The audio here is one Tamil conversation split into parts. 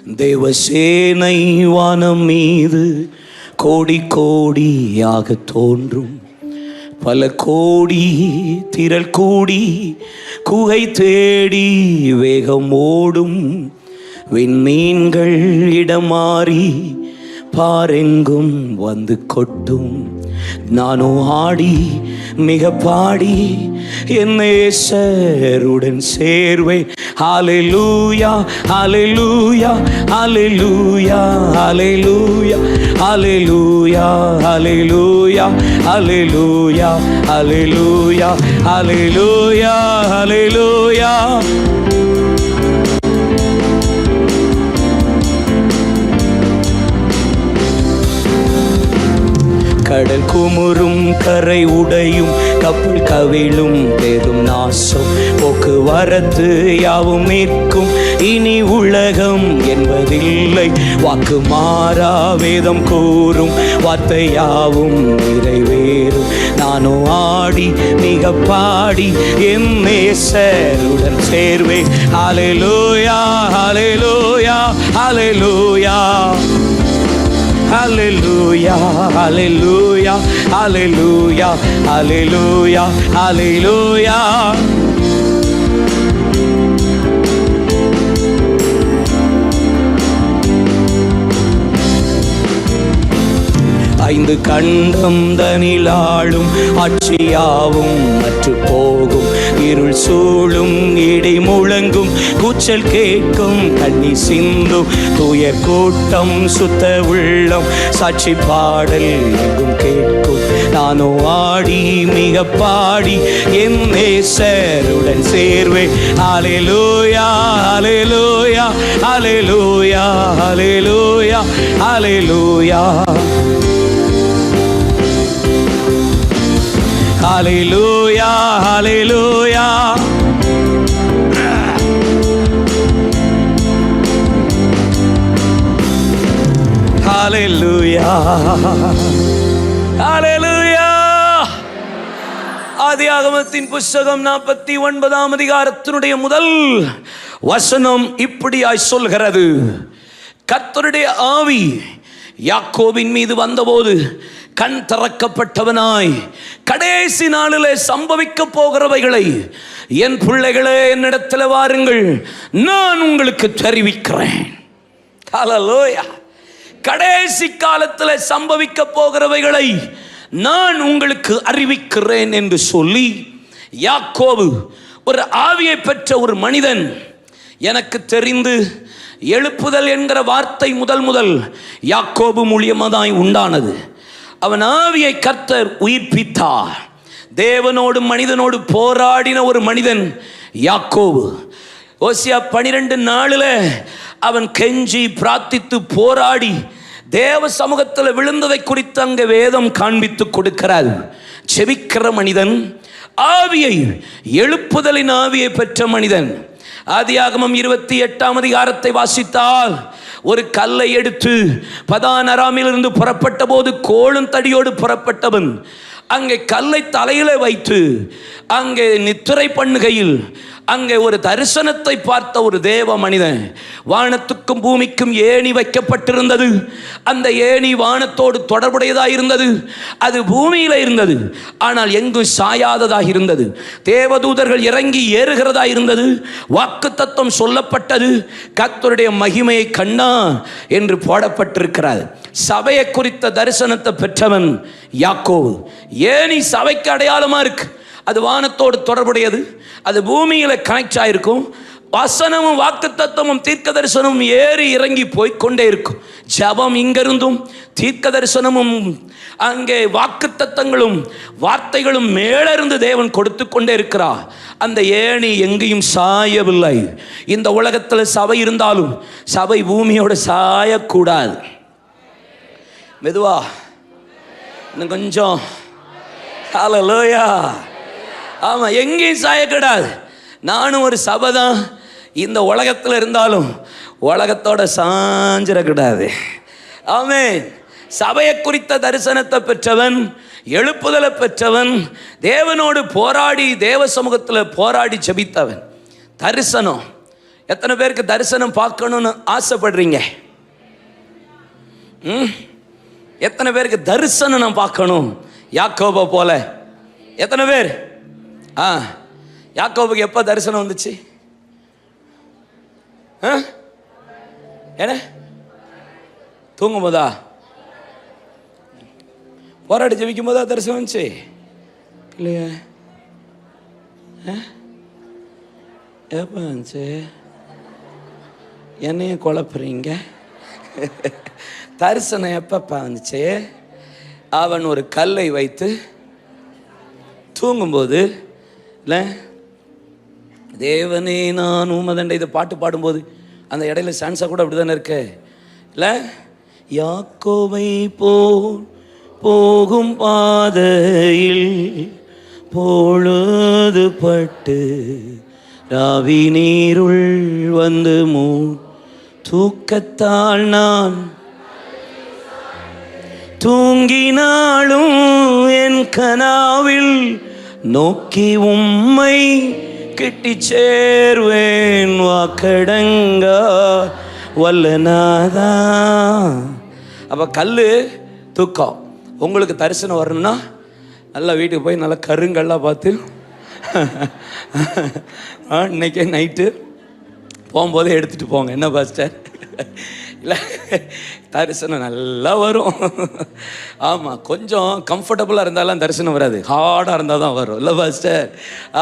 தேவசேனை வானம் மீது கோடி கோடியாக தோன்றும், பல கோடி திரள் கூடி குகை தேடி வேகம் ஓடும். விண்மீன்கள் இடம் மாறி பாரெங்கும் வந்து கொட்டும். நானும் ஆடி மிக பாடி என் நேசருடன் சேர்வேன். ஹல்லேலூயா ஹல்லேலூயா ஹல்லேலூயா ஹல்லேலூயா ஹல்லேலூயா ஹல்லேலூயா ஹல்லேலூயா ஹல்லேலூயா ஹல்லேலூயா ஹல்லேலூயா. கடல் குமுறும் கரை உடையும் கப்பல் கவிழும் பெரும் நாசம் போக்குவரத்து யாவும் நிற்கும். இனி உலகம் என்பதில்லை, வாக்கு மாறா வேதம் கூறும் வார்த்தை யாவும் நிறைவேறும். நானும் ஆடி மிக பாடி என் நேசருடன் சேர்வேன். ஹல்லேலூயா ஹல்லேலூயா ஹல்லேலூயா Hallelujah, hallelujah, hallelujah, hallelujah, hallelujah. ஐந்து கண்டம் தனிலாளும் ஆட்சியாவும் மற்று போகும். இருள் சூழும் இடி முழங்கும், கூச்சல் கேட்கும், கண்ணி சிந்தும். தூயர் கூட்டம் சுத்த உள்ளம் சாட்சி பாடல் எங்கும் கேட்கும். நானோ ஆடி மிக பாடி என் நேசருடன் சேர்வேன். ஹல்லேலூயா ஹல்லேலூயா ஹல்லேலூயா ஹல்லேலூயா ஹல்லேலூயா Hallelujah, hallelujah. Hallelujah, hallelujah. ஆதியாகமத்தின் புஸ்தகம் 49ஆம் அதிகாரத்தினுடைய முதல் வசனம் இப்படியாய் சொல்கிறது. கர்த்தருடைய ஆவி யாக்கோபின் மீது வந்தபோது கண் திறக்கப்பட்டவனாய் கடைசி நாளிலே சம்பவிக்க போகிறவைகளை என் பிள்ளைகளே என்னிடத்தில் வாருங்கள், நான் உங்களுக்கு தெரிவிக்கிறேன். ஹல்லேலூயா. கடைசி காலத்தில் சம்பவிக்க போகிறவைகளை நான் உங்களுக்கு அறிவிக்கிறேன் என்று சொல்லி யாக்கோபு ஒரு ஆவியை பெற்ற ஒரு மனிதன். எனக்கு தெரிந்து எழுப்புதல் என்கிற வார்த்தை முதல் யாக்கோபு மூலியமாய் உண்டானது. அவன் ஆவியை கர்த்தர் உயிர்ப்பித்தார். தேவனோடு மனிதனோடு போராடின ஒரு மனிதன் யாக்கோபு. ஓசியா 12:4 அவன் கெஞ்சி பிரார்த்தித்து போராடி தேவ சமூகத்தில் விழுந்ததை குறித்து அங்கே வேதம் காண்பித்து கொடுக்கிறார். செபிக்கிற மனிதன், ஆவியை எழுப்புதலின் ஆவியை பெற்ற மனிதன். ஆதியாகமம் 28ஆம் அதிகாரத்தை வாசித்தால் ஒரு கல்லை எடுத்து பதான் அராமிலிருந்து புறப்பட்ட போது கோலும் தடியோடு புறப்பட்டவன் அங்கே கல்லை தலையில வைத்து அங்கே நித்திரை பண்ணுகையில் அங்கே ஒரு தரிசனத்தை பார்த்த ஒரு தேவ மனிதன். வானத்துக்கும் பூமிக்கும் ஏணி வைக்கப்பட்டிருந்தது. அந்த ஏணி வானத்தோடு தொடர்புடையதாக இருந்தது. அது பூமியில் இருந்தது, ஆனால் எங்கும் சாயாததாக இருந்தது. தேவதூதர்கள் இறங்கி ஏறுகிறதா இருந்தது. வாக்குத்தத்தம் சொல்லப்பட்டது. கர்த்தருடைய மகிமையை கண்ணா என்று போடப்பட்டிருக்கிறது. சபையை குறித்த தரிசனத்தை பெற்றவன் யாக்கோபு. ஏணி சபைக்கு அடையாளமா இருக்கு. அது வானத்தோடு தொடர்புடையது, அது பூமியில கனெக்ட் ஆயிருக்கும். வசனமும் வாக்குத்தத்தமும் தீர்க்க தரிசனமும் ஏறி இறங்கி போய்கொண்டே இருக்கும். ஜபம் இங்கிருந்தும் தீர்க்க தரிசனமும் அங்கே வாக்குத்தத்தங்களும் வார்த்தைகளும் மேலிருந்து தேவன் கொடுத்து கொண்டே இருக்கிறார். அந்த ஏணி எங்கேயும் சாயவில்லை. இந்த உலகத்தில் சபை இருந்தாலும் சபை பூமியோட சாயக்கூடாது. மெதுவா இன்னும் கொஞ்சம். ஹல்லேலூயா. ஆமாம், எங்கேயும் சாயக்கூடாது. நானும் ஒரு சபை தான். இந்த உலகத்தில் இருந்தாலும் உலகத்தோட சாஞ்சிடக்கூடாது. ஆமென். சபையை குறித்த தரிசனத்தை பெற்றவன், எழுப்புதலை பெற்றவன், தேவனோடு போராடி தேவ சமூகத்தில் போராடி ஜெபித்தவன். தரிசனம் எத்தனை பேருக்கு தரிசனம் பார்க்கணும்னு ஆசைப்படுறீங்க? எத்தனை பேருக்கு தரிசனம் நான் பார்க்கணும் யாக்கோபை போல? எத்தனை பேர்? யாக்கோபுக்கு எப்போ தரிசனம் வந்துச்சு? என்ன தூங்கும் போதா? போராடி ஜெபிக்கும் போதா தரிசனம் வந்துச்சு இல்லையா? எப்போ வந்துச்சு? என்னையும் குழப்புறீங்க. தரிசனம் எப்பப்பா வந்துச்சு? அவன் ஒரு கல்லை வைத்து தூங்கும்போது இல்லை, தேவனே நான் உமதண்டை, இதை பாட்டு பாடும்போது அந்த இடையில சான்ஸா கூட அப்படி தானே இருக்க இல்லை? யாக்கோபை போகும் பாதையில் பொழுது பட்டு ராவி நீருள் வந்து தூக்கத்தால் நான் தூங்கினாலும் என் கனாவில் நோக்கி உம்மை கிட்டி சேர்வேன் வாக்கடங்கா வல்லநாதா. அப்போ கல் தூக்கம். உங்களுக்கு தரிசனம் வரணும்னா நல்லா வீட்டுக்கு போய் நல்லா கருங்கல்லாம் பார்த்து இன்னைக்கே நைட்டு போகும்போதே எடுத்துகிட்டு போங்க. என்ன பாஸ்டர்? இல்லை, தரிசனம் நல்லா வரும். ஆமாம், கொஞ்சம் கம்ஃபர்டபுளாக இருந்தாலும் தரிசனம் வராது, ஹார்டாக இருந்தால் தான் வரும். இல்லை பாஸ்டர்?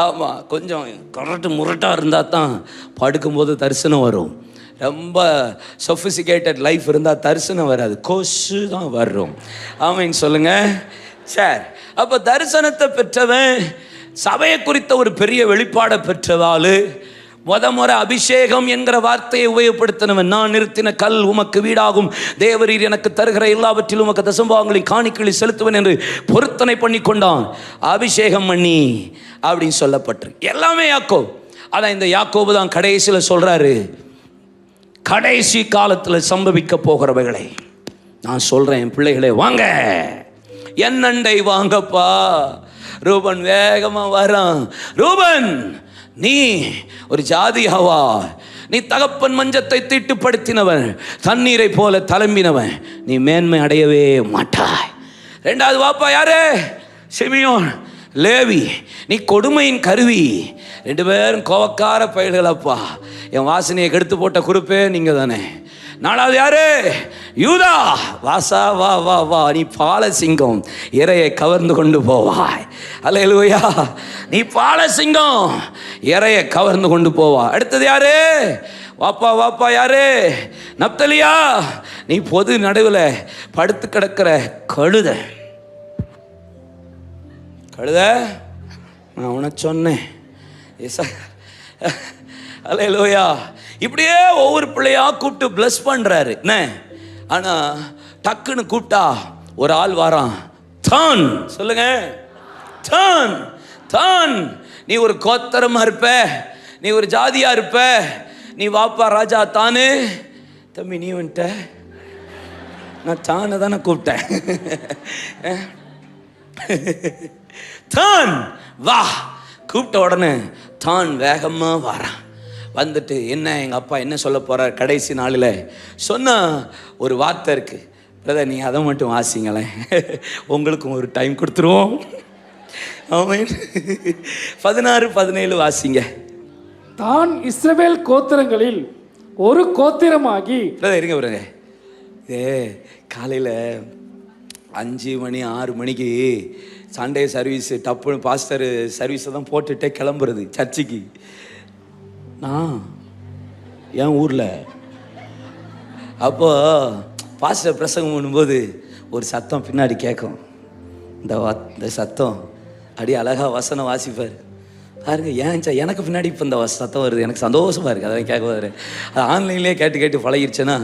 ஆமாம், கொஞ்சம் கரெக்டு முரட்டாக இருந்தால் தான் படுக்கும்போது தரிசனம் வரும். ரொம்ப சொஃபிசிகேட்டட் லைஃப் இருந்தால் தரிசனம் வராது, கொசு தான் வரும். ஆமாங்க, சொல்லுங்கள். சரி, அப்போ தரிசனத்தை பெற்றவன் சபையை குறித்த ஒரு பெரிய வெளிப்பாடை பெற்றதால் முறை அபிஷேகம் என்கிற வார்த்தையை உபயோகப்படுத்தினவன். நான் நிறுத்தின கல் உமக்கு வீடாகும், தேவரீர் எனக்கு தருகிற எல்லாவற்றிலும் உமக்கு தசம்பாவங்களை காணிக்கைகளை செலுத்துவேன் என்று பொருத்தனை பண்ணி கொண்டான். அபிஷேகம் பண்ணி அப்படின்னு சொல்லப்பட்டு எல்லாமே யாக்கோபு. அதான் இந்த யாக்கோபு தான் கடைசியில் சொல்றாரு, கடைசி காலத்தில் சம்பவிக்க போகிறவைகளை நான் சொல்றேன், என் பிள்ளைகளே வாங்க, என்னண்டை வாங்கப்பா. ரூபன் வேகமா வரான். ரூபன், நீ ஒரு ஜாதியாவா? நீ தகப்பன் மஞ்சத்தை தீட்டுப்படுத்தினவன், தண்ணீரை போல தளம்பினவன், நீ மேன்மை அடையவே மாட்டாய். ரெண்டாவது வாப்பா யாரு? சிமியோன், லேவி, நீ கொடுமையின் கருவி. ரெண்டு பேரும் கோவக்கார பயல்களப்பா, என் வாசனையை கெடுத்து போட்ட குறிப்பே நீங்க தானே. நாலாவது யாரு? யூதா, வாசா வா வா வா, நீ பாலசிங்கம், இறையை கவர்ந்து கொண்டு போவாய். அல்லேலூயா, நீ பாலசிங்கம், இறையை கவர்ந்து கொண்டு போவா. அடுத்தது யாரு? வாப்பா வாப்பா யாரு? நப்தலியா, நீ பொது நடுவில் படுத்து கிடக்கிற கழுத. கழுத, நான் உனக்கு சொன்னேன். அல்லேலூயா. இப்படியே ஒவ்வொரு பிள்ளையா கூப்பிட்டு பிளஸ் பண்றாரு. என்ன ஆனா டக்குன்னு கூப்பிட்டா ஒரு ஆள் வாரான். தான் சொல்லுங்க, தான் தான். நீ ஒரு கோத்தரமா இருப்ப, நீ ஒரு ஜாதியா இருப்ப, நீ வாப்பா ராஜா தானு. தம்பி நீ வந்துட்ட, நான் தானே தானே கூப்பிட்டேன். தான் வா. கூப்பிட்ட உடனே தான் வேகமா வாரான். வந்துட்டு என்ன எங்கள் அப்பா என்ன சொல்ல போகிறார் கடைசி நாளில் சொன்ன ஒரு வார்த்தை இருக்குது. பிரதர், நீங்கள் அதை மட்டும் வாசிங்களேன், உங்களுக்கும் ஒரு டைம் கொடுத்துருவோம். ஆமென். 16-17 வாசிங்க. தான் இஸ்ரவேல் கோத்திரங்களில் ஒரு கோத்திரமாகி. பிரதர் இருங்க பிரதர், காலையில் 5 மணி 6 மணிக்கு சண்டே சர்வீஸு டப்புன்னு பாஸ்டர் சர்வீஸை தான் போட்டுகிட்டே கிளம்புறது சர்ச்சுக்கு. நான் என் ஊரில் அப்போ பாஸ்டர் பிரசங்கம் பண்ணும்போது ஒரு சத்தம் பின்னாடி கேட்கும். இந்த சத்தம் அப்படியே அழகாக வசனம் வாசிப்பார் பாருங்க. ஏன் எனக்கு பின்னாடி இப்போ இந்த சத்தம் வருது, எனக்கு சந்தோஷமாக இருக்குது. அதான் கேட்க வர்றேன். அது ஆன்லைன்லேயே கேட்டு கேட்டு பழகிடுச்சுன்னா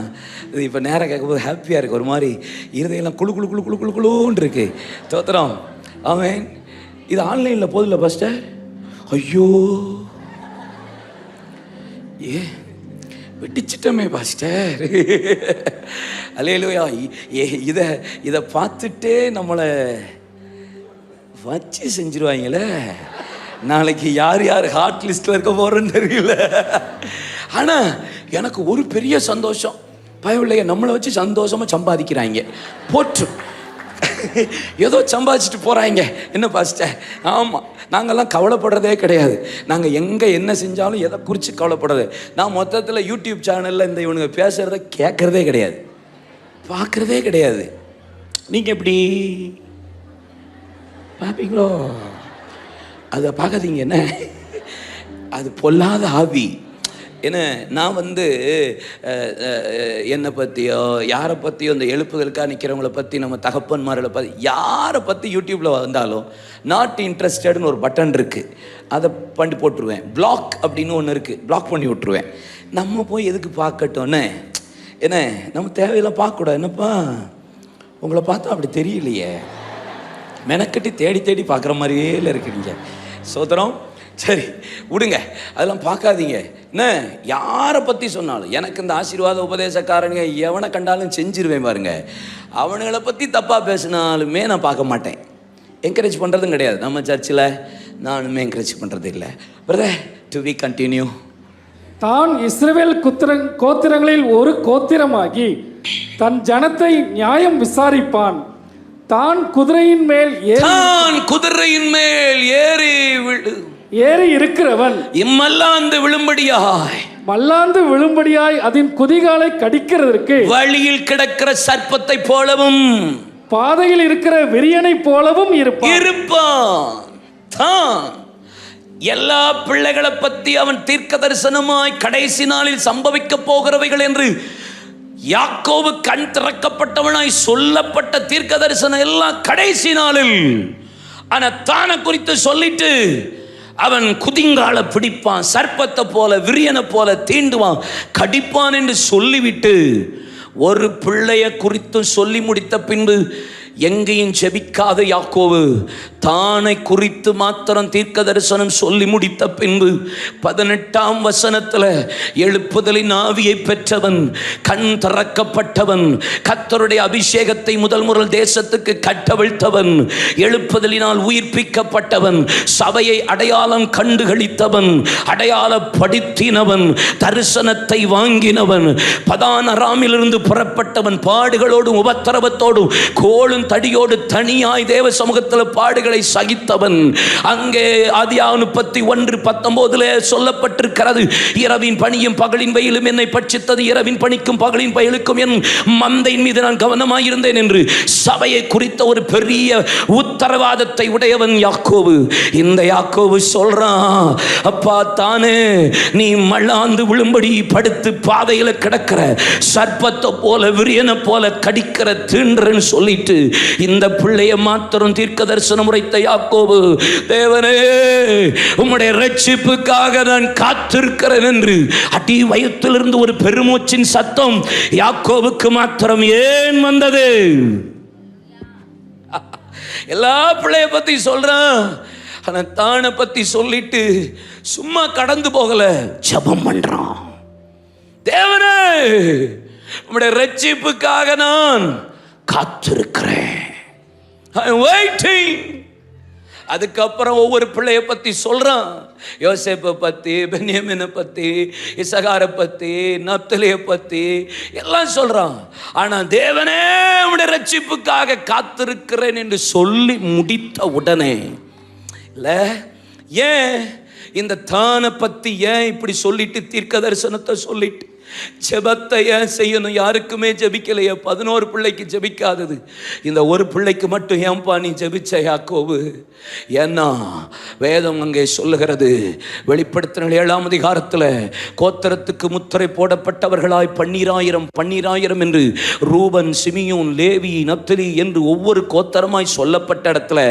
இது இப்போ நேராக கேட்கும்போது ஹாப்பியாக இருக்குது. ஒரு மாதிரி இருதையெல்லாம் குழு குழு குழு குழு குழு குழுன்னு இருக்கு. தோத்திரம். ஆமென். இது ஆன்லைனில் போதில்லை பாஸ்டர். ஐயோ வெட்டிச்சிட்டமே பாஸ்டர். அல்லேலூயா. இதை பார்த்துட்டே நம்மளை வச்சு செஞ்சிருவாங்களே. நாளைக்கு யார் யார் ஹாட் லிஸ்ட்டில் இருக்க போகிறோன்னு தெரியல. ஆனால் எனக்கு ஒரு பெரிய சந்தோஷம், பயவில்லையே நம்மளை வச்சு சந்தோஷமாக சம்பாதிக்கிறாங்க, போற்று ஏதோ சம்பாதிச்சுட்டு போகிறாங்க. என்ன பாஸ்டர்? ஆமாம், நாங்கள்லாம் கவலைப்படுறதே கிடையாது. நாங்கள் எங்கே என்ன செஞ்சாலும் எதை குறித்து கவலைப்படுறது. நான் மொத்தத்தில் யூடியூப் சேனலில் இந்த இவனுங்க பேசுகிறத கேட்குறதே கிடையாது, பார்க்குறதே கிடையாது. நீங்கள் எப்படி பார்ப்பீங்களோ? அதை பார்க்காதீங்க. என்ன அது பொல்லாத ஆவி. ஏன்னா நான் என்னை பற்றியோ யாரை பற்றியோ இந்த எழுப்புதலுக்காக நிற்கிறவங்கள பற்றி, நம்ம தகப்பன்மார்களை பற்றி, யாரை பற்றி யூடியூப்பில் வந்தாலும் நாட் இன்ட்ரெஸ்டட்னு ஒரு பட்டன் இருக்குது, அதை பண்ணி போட்டுருவேன். பிளாக் அப்படின்னு ஒன்று இருக்குது, பிளாக் பண்ணி விட்ருவேன். நம்ம போய் எதுக்கு பார்க்கட்டோன்னு, என்ன நம்ம தேவையெல்லாம் பார்க்கக்கூடாது. என்னப்பா உங்களை பார்த்தா அப்படி தெரியலையே, மெனக்கட்டி தேடி தேடி பார்க்குற மாதிரியே இருக்கிறீங்க. சோதரம் சரி விடுங்க, அதெல்லாம் பார்க்காதீங்க. என்ன யாரை பற்றி சொன்னாலும், எனக்கு இந்த ஆசீர்வாத உபதேசக்காரனுங்க எவனை கண்டாலும் செஞ்சிருவேன் பாருங்க. அவனுங்களை பற்றி தப்பாக பேசினாலுமே நான் பார்க்க மாட்டேன், என்கரேஜ் பண்ணுறதும் கிடையாது. நம்ம சர்ச்சில் நானுமே என்கரேஜ் பண்ணுறது இல்லை. Brother, do we continue. தான் இஸ்ரவேல் கோத்திரங்களில் ஒரு கோத்திரமாகி தன் ஜனத்தை நியாயம் விசாரிப்பான். தான் குதிரையின் மேல் ஏறி இருக்கிறவன் இம்மல்லாந்து விழும்படியாய் அதன் குதிகாலை கடிக்கிறதற்கு வழியில் கிடக்கிற சர்ப்பத்தை போலவும் பாதையில் இருக்கிற விரியனை போலவும் இருப்பான். எல்லா பிள்ளைகளை பற்றி அவன் தீர்க்க தரிசனமாய் கடைசி நாளில் சம்பவிக்க போகிறவைகள் என்று யாக்கோபு கண் திறக்கப்பட்டவனாய் சொல்லப்பட்ட தீர்க்க தரிசனம் எல்லாம் கடைசி நாளில். ஆனா தானை குறித்து சொல்லிட்டு அவன் குதிங்கால பிடிப்பான், சர்ப்பத்தை போல விரியனை போல தீண்டுவான், கடிப்பான் என்று சொல்லிவிட்டு ஒரு பிள்ளைய குறித்து சொல்லி முடித்த பின்பு எங்கேயும் ஜெபிக்காத யாக்கோபு தானை குறித்து மாத்திரம் தீர்க்க தரிசனம் சொல்லி முடித்த பின்பு 18ஆம் வசனத்தில் எழுப்புதலின் ஆவியை பெற்றவன், கண் திறக்கப்பட்டவன், கர்த்தருடைய அபிஷேகத்தை முதல் தேசத்துக்கு கட்டவிழ்த்தவன், எழுப்புதலினால் உயிர்ப்பிக்கப்பட்டவன், சபையை அடையாளம் கண்டுகளித்தவன், அடையாளப்படுத்தினவன், தரிசனத்தை வாங்கினவன், பதான் அராமிலிருந்து புறப்பட்டவன், பாடுகளோடும் உபத்திரவத்தோடும் கோளும் தடியோடு தனியாய் தேவ சமூகத்தில் பாடுகளை சகித்தவன். அங்கே ஆதியாகமம் 31:19 சொல்லப்பட்டிருக்கிறது, இரவின் பனியும் பகலின் வெயிலும் என்னை பட்சித்தது, இரவின் பனிக்கும் பகலின் வெயிலுக்கும் என் மந்தையின் மீது நான் கவனமாயிருந்தேன் என்று சபையை குறித்த ஒரு பெரிய உத்தரவாதத்தை உடையவன் யாக்கோபு. இந்த யாக்கோபு சொல்றான், அப்பா தானே நீ மல்லாந்து விழும்படி படுத்து பாதையில கிடக்கிற சர்ப்பத்தை போல விரியனை போல கடிக்கிற தீன்றன்னு சொல்லிட்டு இந்த பிள்ளைய மாத்திரம் தீர்க்க தரிசனம் உரைத்த யாக்கோபு, தேவனே உம்முடைய ரட்சிப்புக்காக நான் காத்திருக்கிறேன் என்று அடி வயத்திலிருந்து ஒரு பெருமூச்சின் சத்தம் யாக்கோபுக்கு மாத்திரம் ஏன் வந்தது? எல்லா பிள்ளைய பத்தி சொல்றான், ஆனா தானை பத்தி சொல்லிட்டு சும்மா கடந்து போகல, ஜெபம் பண்றான். தேவனே உம்முடைய ரட்சிப்புக்காக நான் காத்திருக்கிறேன். அதுக்கப்புறம் ஒவ்வொரு பிள்ளைய பத்தி சொல்றான். யோசேப்பை பத்தி, பென்யமீனை பத்தி, இசகாரை பத்தி, நப்தலியை பத்தி எல்லாம் சொல்றான். ஆனா தேவனே உம்முடைய ரட்சிப்புக்காக காத்திருக்கிறேன் என்று சொல்லி முடித்த உடனே இல்ல, ஏன் இந்த தானை பத்தி ஏன் இப்படி சொல்லிட்டு தீர்க்க தரிசனத்தை சொல்லிட்டு ஜெபத்தை ஏன் செய்யணும்? யாருக்குமே ஜெபிக்கலையே, 11 பிள்ளைக்கு ஜெபிக்காதது, இந்த ஒரு பிள்ளைக்கு மட்டும் ஏன்பா நீ ஜெபிச்ச யாக்கோபு? ஏன்னா வேதம் அங்கே சொல்லுகிறது, வெளிப்படுத்தின 7ஆம் அதிகாரத்தில் கோத்திரத்துக்கு முத்திரை போடப்பட்டவர்களாய் 12000 என்று ரூபன், சிமியோன், லேவி, நப்தலி என்று ஒவ்வொரு கோத்திரமாய் சொல்லப்பட்ட இடத்துல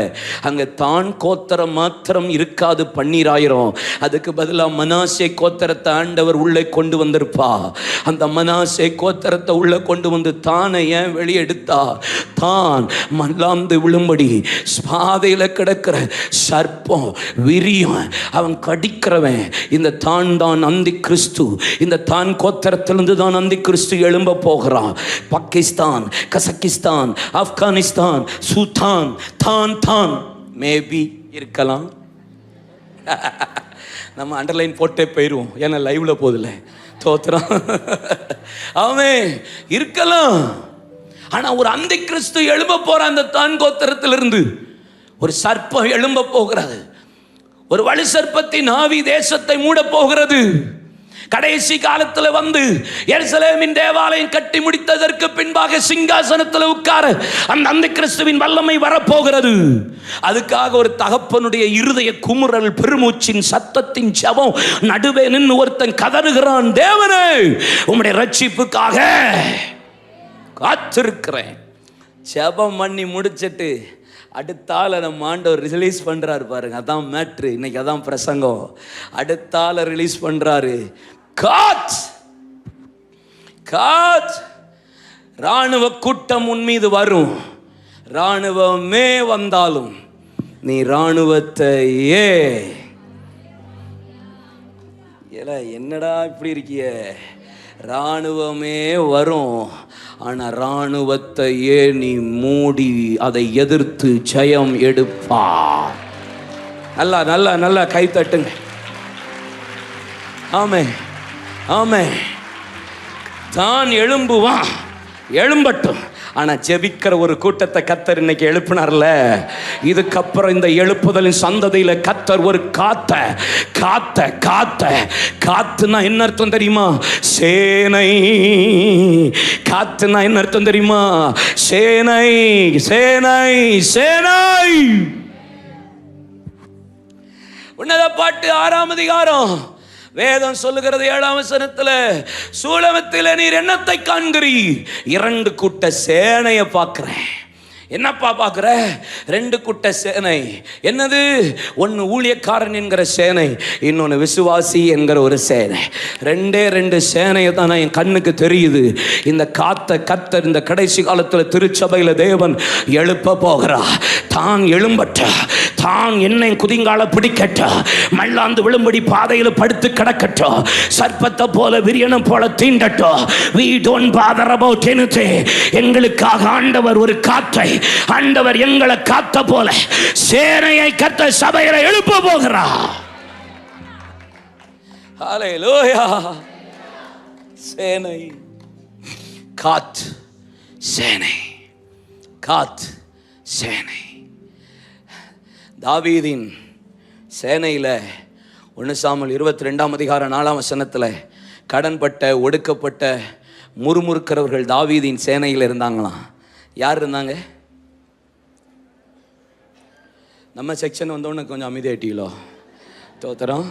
அங்கே தான் கோத்திரம் மாத்திரம் இருக்காது, 12000. அதுக்கு பதிலாக மனாசே கோத்திரத்தை ஆண்டவர் உள்ளே கொண்டு வந்திருப்பா. அந்த மனாசே கோத்திரத்தை உள்ள கொண்டு வந்து தானை ஏன் வெளியெடுத்தா? தான் மல்லாந்து விழும்படி பாதையில கிடக்கிற சர்ப்பம், விரியம், அவன் கடிக்கிறவன். இந்த தான் அந்தி கிறிஸ்து. இந்த தான் கோத்திரத்திலிருந்து தான் அந்தி கிறிஸ்து எழும்ப போகிறான். பாகிஸ்தான், கசகிஸ்தான், ஆப்கானிஸ்தான், சூதான், தான் மேபி இருக்கலாம். நம்ம அண்டர்லைன் போட்டே போயிடுவோம், ஏன்னா லைவ்ல போதில்லை. தோத்திரம். ஆமென். இருக்கலாம். ஆனா ஒரு அந்தி கிறிஸ்து எழும்ப போற அந்த தான் கோத்திரத்திலிருந்து ஒரு சர்ப்பம் எழும்ப போகிறது. ஒரு வலு சர்ப்பத்தின் ஆவி தேசத்தை மூட போகிறது. கடைசி காலத்தில் வந்து எருசலேமின் தேவாலயம் கட்டி முடித்ததற்கு பின்பாக சிங்காசனத்தில் உட்கார அந்த அந்தி கிறிஸ்துவின் வல்லமை வரப்போகிறது. அதுக்காக ஒரு தகப்பனுடைய இருதய குமுறல், பெருமூச்சின் சத்தத்தின் ஜெபம் நடுவே நின்று ஒருத்தன் கதறுகிறான், தேவனே உம்முடைய ரட்சிப்புக்காக காத்திருக்கிறேன். ஜெபம் பண்ணி முடிச்சிட்டு அடுத்தால நம்ம ஆண்டவர் ரிலீஸ் பண்றாரு பாருங்க. அதான் மேட்ரு, இன்னைக்கு அதான் பிரசங்கம். அடுத்தால ரிலீஸ் பண்றாரு. காட் காட் ராணுவ கூட்டம் உன் மீது வரும். ராணுவமே வந்தாலும் நீ ராணுவத்தையே. என்னடா இப்படி இருக்கிய? ராணுவமே வரும், ஆனா ராணுவத்தையே நீ மூடி அதை எதிர்த்து ஜெயம் எடுப்பா. நல்லா நல்லா நல்லா கை தட்டுங்க. ஆமே ஆமே. தான் எழும்புவான், எழும்பட்டும். ஆனா ஜெபிக்கிற ஒரு கூட்டத்தை கர்த்தர் இன்னைக்கு எழுப்பினார்ல. இதுக்கப்புறம் இந்த எழுப்புதலின் சந்ததியில கர்த்தர் ஒரு காத்த காத்த காத்த காத்துனா என்ன அர்த்தம் தெரியுமா? சேனை. காத்துனா என்ன அர்த்தம் தெரியுமா? சேனை சேனை சேனை. உன்னத பாட்டு 6ஆம் அதிகாரம் வேதம் சொல்லுகிறது 7ஆம் வசனத்துல, சூலமத்தில் நீர் என்னத்தை காண்கிறீர்? 2 கூட்ட சேனையை பார்க்கிறேன். என்னப்பா பார்க்குற? 2 கூட்ட சேனை. என்னது? ஒன்று ஊழியக்காரன் என்கிற சேனை, இன்னொன்று விசுவாசி என்கிற ஒரு சேனை. 2 சேனையை தான் நான் என் கண்ணுக்கு தெரியுது. இந்த காத்த கர்த்தர் இந்த கடைசி காலத்தில் திருச்சபையில் தேவன் எழுப்ப போகிறா. தான் எழும்பட்ட, தான் என்னை குதிங்கால பிடிக்கட்ட, மல்லாந்து விழும்படி பாதையில் படுத்து கிடக்கட்டும், சர்ப்பத்தை போல விரியனம் போல தீண்டட்டும். we don't bother about anything. எங்களுக்காக ஆண்டவர் ஒரு காற்றை, ஆண்டவர் எங்களை காத்த போல சேனையை கர்த்த சபையில எழுப்ப போகிறார். ஹல்லேலூயா. சேனை, காத் சேனை, காத் சேனை. தாவீதின் சேனையில் 1 சாமுவேல் 22ஆம் அதிகாரம் 4ஆம் வசனத்தில் கடன்பட்ட, ஒடுக்கப்பட்ட, முறுமுறுக்கிறவர்கள் தாவீதின் சேனையில் இருந்தாங்களாம். யார் இருந்தாங்க? நம்ம செக்ஷன் வந்தோடனே கொஞ்சம் அமைதியாயிட்டீங்களோ? தோத்திரம்.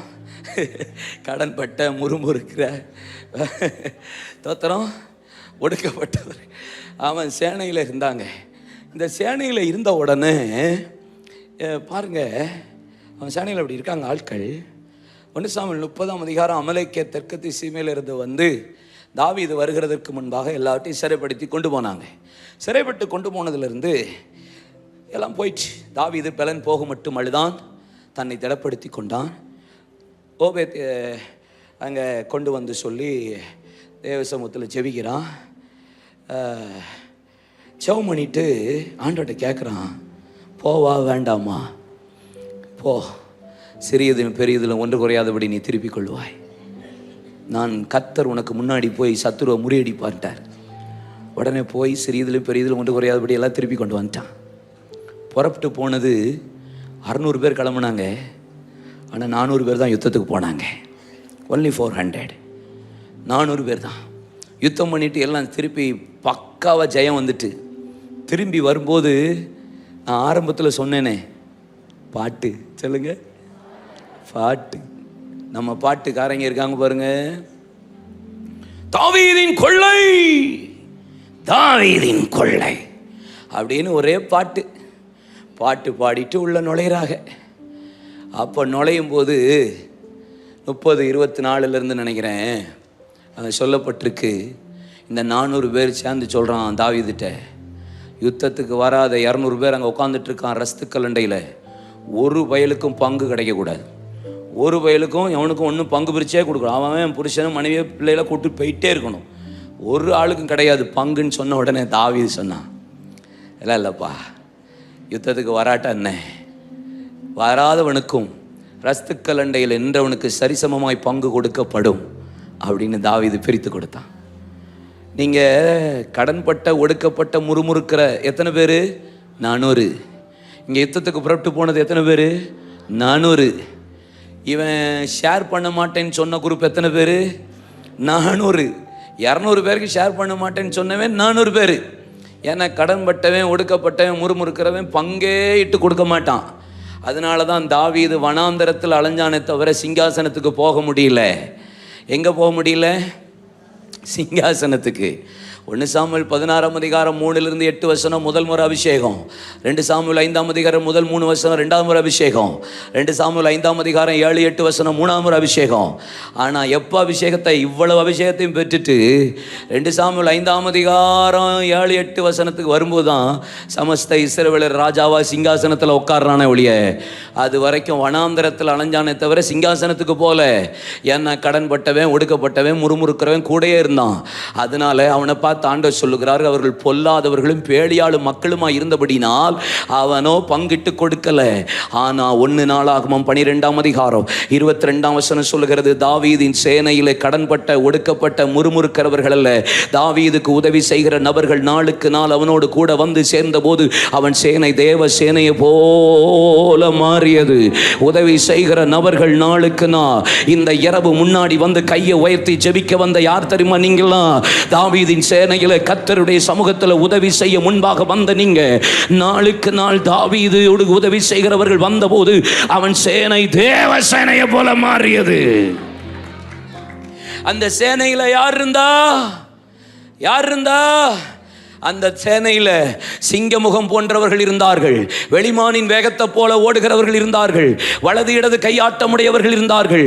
கடன்பட்ட, முறுமுறுக்கிற, தோத்திரம், ஒடுக்கப்பட்டவர் அவன் சேனையில் இருந்தாங்க. இந்த சேனையில் இருந்த உடனே பாருங்க, அவன் சேனையில் அப்படி இருக்காங்க ஆட்கள். 1 சாமுவேல் 30ஆம் அதிகாரம் அமலேக்கிய தெற்கு திசைமேல் இருந்து வந்து தாவீது வருகிறதற்கு முன்பாக எல்லாத்தையும் சிறைப்படுத்தி கொண்டு போனாங்க. சிறைப்பட்டு கொண்டு போனதுலேருந்து எல்லாம் போயிடுச்சு. தாவீது பலன் போக மட்டும் அழுதான், தன்னை திடப்படுத்தி கொண்டான். ஓபேத் அங்கே கொண்டு வந்து சொல்லி தேவ சமூகத்தில் ஜெபிக்கிறான். ஜெபம் பண்ணிட்டு ஆண்டவர்கிட்ட கேட்குறான், போவா வேண்டாமா? போ, சிறியதிலும் பெரியதிலும் ஒன்று குறையாதபடி நீ திருப்பிக் கொள்வாய். நான் கர்த்தர் உனக்கு முன்னாடி போய் சத்துருவை முறியடிப்பான்ட்டார். உடனே போய் சிறியதிலும் பெரியதிலும் ஒன்று குறையாதபடி எல்லாம் திருப்பி கொண்டு வந்துட்டான். புறப்பட்டு போனது 600 பேர் கிளம்புனாங்க. ஆனால் 400 பேர் தான் யுத்தத்துக்கு போனாங்க. ஒன்லி 400. 400 பேர் தான் யுத்தம் பண்ணிட்டு எல்லாம் திருப்பி பக்காவாக ஜெயம் வந்துட்டு திரும்பி வரும்போது நான் ஆரம்பத்தில் சொன்னேனே பாட்டு, சொல்லுங்க பாட்டு. நம்ம பாட்டுக்காரங்க இருக்காங்க பாருங்க. தாவீதின் கொள்ளை, தாவீதின் கொள்ளை அப்படின்னு ஒரே பாட்டு பாடிட்டு உள்ள நுழையிறாங்க. அப்போ நுழையும் போது 30-24 நினைக்கிறேன் அது சொல்லப்பட்டிருக்கு. இந்த 400 பேர் சேர்ந்து சொல்கிறான் தாவீதுட்ட, யுத்தத்துக்கு வராத 200 பேர் அங்கே உட்காந்துட்டு இருக்கான் ரஸ்துக்கலண்டையில். ஒரு வயலுக்கும் பங்கு கிடைக்கக்கூடாது. ஒரு வயலுக்கும் எவனுக்கும் ஒன்றும் பங்கு பிரிச்சே கொடுக்கணும். அவன் புருஷனும் மனைவியை பிள்ளைகளை கூட்டு போயிட்டே இருக்கணும். ஒரு ஆளுக்கும் கிடையாது பங்குன்னு சொன்ன உடனே தாவீது சொன்னான், இல்லைப்பா, யுத்தத்துக்கு வராட்ட என்ன, வராதவனுக்கும் ரஸ்துக்கலண்டையில் நின்றவனுக்கு சரிசமமாய் பங்கு கொடுக்கப்படும் அப்படின்னு தாவீது பிரித்து கொடுத்தான். நீங்கள் கடன்பட்ட, ஒடுக்கப்பட்ட, முறுமுறுக்கிற எத்தனை பேர்? 400. இங்கே யுத்தத்துக்கு புறப்பட்டு போனது எத்தனை பேர்? 400. இவன் ஷேர் பண்ண மாட்டேன்னு சொன்ன குரூப் எத்தனை பேர்? 400. 200 பேருக்கு ஷேர் பண்ண மாட்டேன்னு சொன்னவன் 400 பேர். ஏன்னா கடன்பட்டவன், ஒடுக்கப்பட்டவன், முறுமுறுக்கிறவன் பங்கே இட்டு கொடுக்க மாட்டான். அதனால தான் தாவீது வனாந்தரத்தில் அலைஞ்சானே தவிர சிங்காசனத்துக்கு போக முடியல. எங்கே போக முடியல? சிங்காசனத்துக்கு. 1 சாமுவேல் 16ஆம் அதிகாரம் 3-8 முதல் முறை அபிஷேகம். 2 சாமுவேல் 5ஆம் அதிகாரம் முதல் 3 2ஆம் முறை அபிஷேகம். 2 சாமுவேல் 5ஆம் அதிகாரம் 7-8 3ஆம் முறை அபிஷேகம். ஆனால் எப்போ அபிஷேகத்தை, இவ்வளவு அபிஷேகத்தையும் பெற்றுட்டு 2 சாமுவேல் 5ஆம் அதிகாரம் 7-8 வரும்போது தான் சமஸ்த இஸ்ரவேலர் ராஜாவா சிங்காசனத்தில் உட்கார்றானே ஒழிய, அது வரைக்கும் வனாந்தரத்தில் அலைஞ்சானே தவிர சிங்காசனத்துக்கு போல. ஏன்னா கடன்பட்டவன், ஒடுக்கப்பட்டவன், முறுமுறுக்கிறவன் கூடயே இருந்தான். அதனால அவனை பார்த்து ஆண்டவர் சொல்லுகிறார், அவர்கள் பொல்லாதவர்களும் பேடியாளும் மக்களுமா இருந்தபடினால் அவனோ பங்கிட்டு கொடுக்கல. ஆனா 1 நாளாகமம் 12ஆம் அதிகாரம் 22ஆம் சொல்லுகிறது, தாவீதின் சேனையிலே கடன்பட்ட, ஒடுக்கப்பட்ட, முறுமுறுக்கிறவர்கள் அல்ல, தாவீதுக்கு உதவி செய்கிற நபர்கள் நாளுக்கு நாள் அவனோடு கூட வந்து சேர்ந்த போது அவன் சேனை தேவ சேனையை போல மாறியது. உதவி செய்கிற நபர்கள் நாளுக்கு நாள். இந்த இரவு முன்னாடி வந்து கையை உயர்த்தி ஜெபிக்க வந்த யார் தெரியுமா? நீங்களாம். தாவீதின் சேனையில கர்த்தருடைய சமூகத்தில் உதவி செய்ய முன்பாக வந்த நீங்க. நாளுக்கு நாள் தாவீதோடு உதவி செய்கிறவர்கள் வந்தபோது அவன் சேனை தேவ சேனையை போல மாறியது. அந்த சேனையில யார் இருந்தா? அந்த சேனையில் சிங்கமுகம் போன்றவர்கள் இருந்தார்கள். வெளிமானின் வேகத்தை போல ஓடுகிறவர்கள் இருந்தார்கள். வலது இடது கையாட்டமுடையவர்கள் இருந்தார்கள்.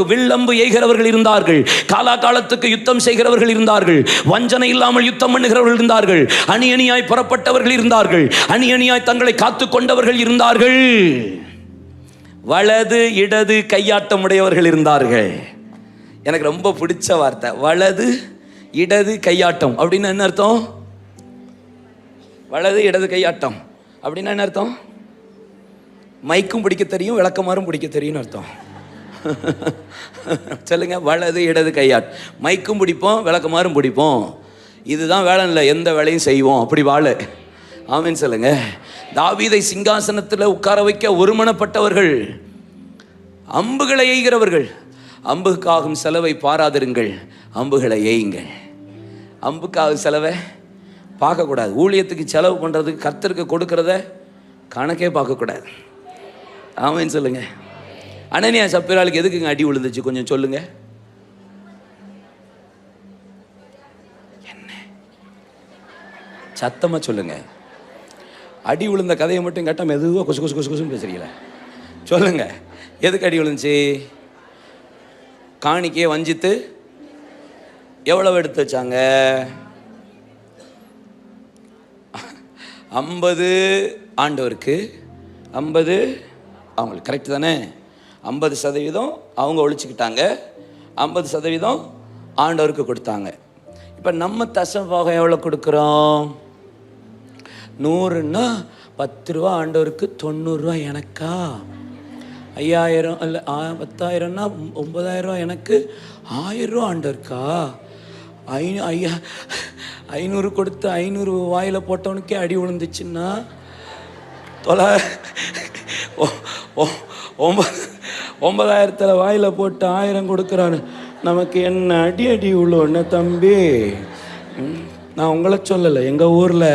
வில்லம்பு எய்கிறவர்கள் இருந்தார்கள். காலாகாலத்துக்கு யுத்தம் செய்கிறவர்கள் இருந்தார்கள். வஞ்சனை இல்லாமல் யுத்தம் பண்ணுகிறவர்கள் இருந்தார்கள். அணி அணியாய் புறப்பட்டவர்கள் இருந்தார்கள். அணி அணியாய் தங்களை காத்து கொண்டவர்கள் இருந்தார்கள். வலது இடது கையாட்டமுடையவர்கள் இருந்தார்கள். எனக்கு ரொம்ப பிடிச்ச வார்த்தை, வலது இடது கையாட்டம். அப்படின்னு என்ன அர்த்தம்? வலது இடது கையாட்டம் அப்படின்னா என்ன அர்த்தம்? மைக்கும் பிடிக்க தெரியும், விளக்கமாறும் பிடிக்க தெரியும்னு அர்த்தம். சொல்லுங்க, வலது இடது கையாட்டம். மைக்கும் பிடிப்போம், விளக்கமாறும் பிடிப்போம். இதுதான் வேலை இல்லை, எந்த வேலையும் செய்வோம், அப்படி வாழ. ஆமீன் சொல்லுங்க. தாவீதை சிங்காசனத்தில் உட்கார வைக்க ஒருமனப்பட்டவர்கள், அம்புகளை எய்கிறவர்கள். அம்புக்காகும் செலவை பாராதிருங்கள், அம்புகளை எய்யுங்கள். அம்புக்காகும் செலவை பார்க்கக்கூடாது. ஊழியத்துக்கு செலவு பண்ணுறதுக்கு, கர்த்தருக்கு கொடுக்கறத கணக்கே பார்க்கக்கூடாது. ஆமேன்னு சொல்லுங்க. அனனியா சப்பீராளுக்கு எதுக்குங்க அடி விழுந்துச்சு? கொஞ்சம் சொல்லுங்க. என்ன சத்தமா சொல்லுங்க. அடி விழுந்த கதையை மட்டும் கேட்டால் மெதுவாக கொசு கொசு கொசு கொசுன்னு பேசுறீங்களா? சொல்லுங்க, எதுக்கு அடி விழுந்துச்சு? காணிக்கையை வஞ்சித்து எவ்வளவு எடுத்து வச்சாங்க? 50 ஆண்டவருக்கு, 50 அவங்களுக்கு. கரெக்டு தானே? 50% அவங்க ஒழிச்சுக்கிட்டாங்க, 50% ஆண்டவருக்கு கொடுத்தாங்க. இப்போ நம்ம தசமபாகம் எவ்வளோ கொடுக்குறோம்? 100ன்னா 10 ரூபா ஆண்டவருக்கு, 90 ரூபா எனக்கா? 5000 இல்லை 10,000ன்னா 9,000 ரூபா எனக்கு, 1000 ரூபா ஆண்டவருக்கா? 500 கொடுத்து 500 வாயில் போட்டவனுக்கே அடி விழுந்துச்சுன்னா 9,000 வாயில் போட்டு 1000 கொடுக்குறான்னு நமக்கு என்ன அடி அடி உள்ளோன்னு தம்பி. நான் உங்களை சொல்லலை, எங்கள் ஊரில்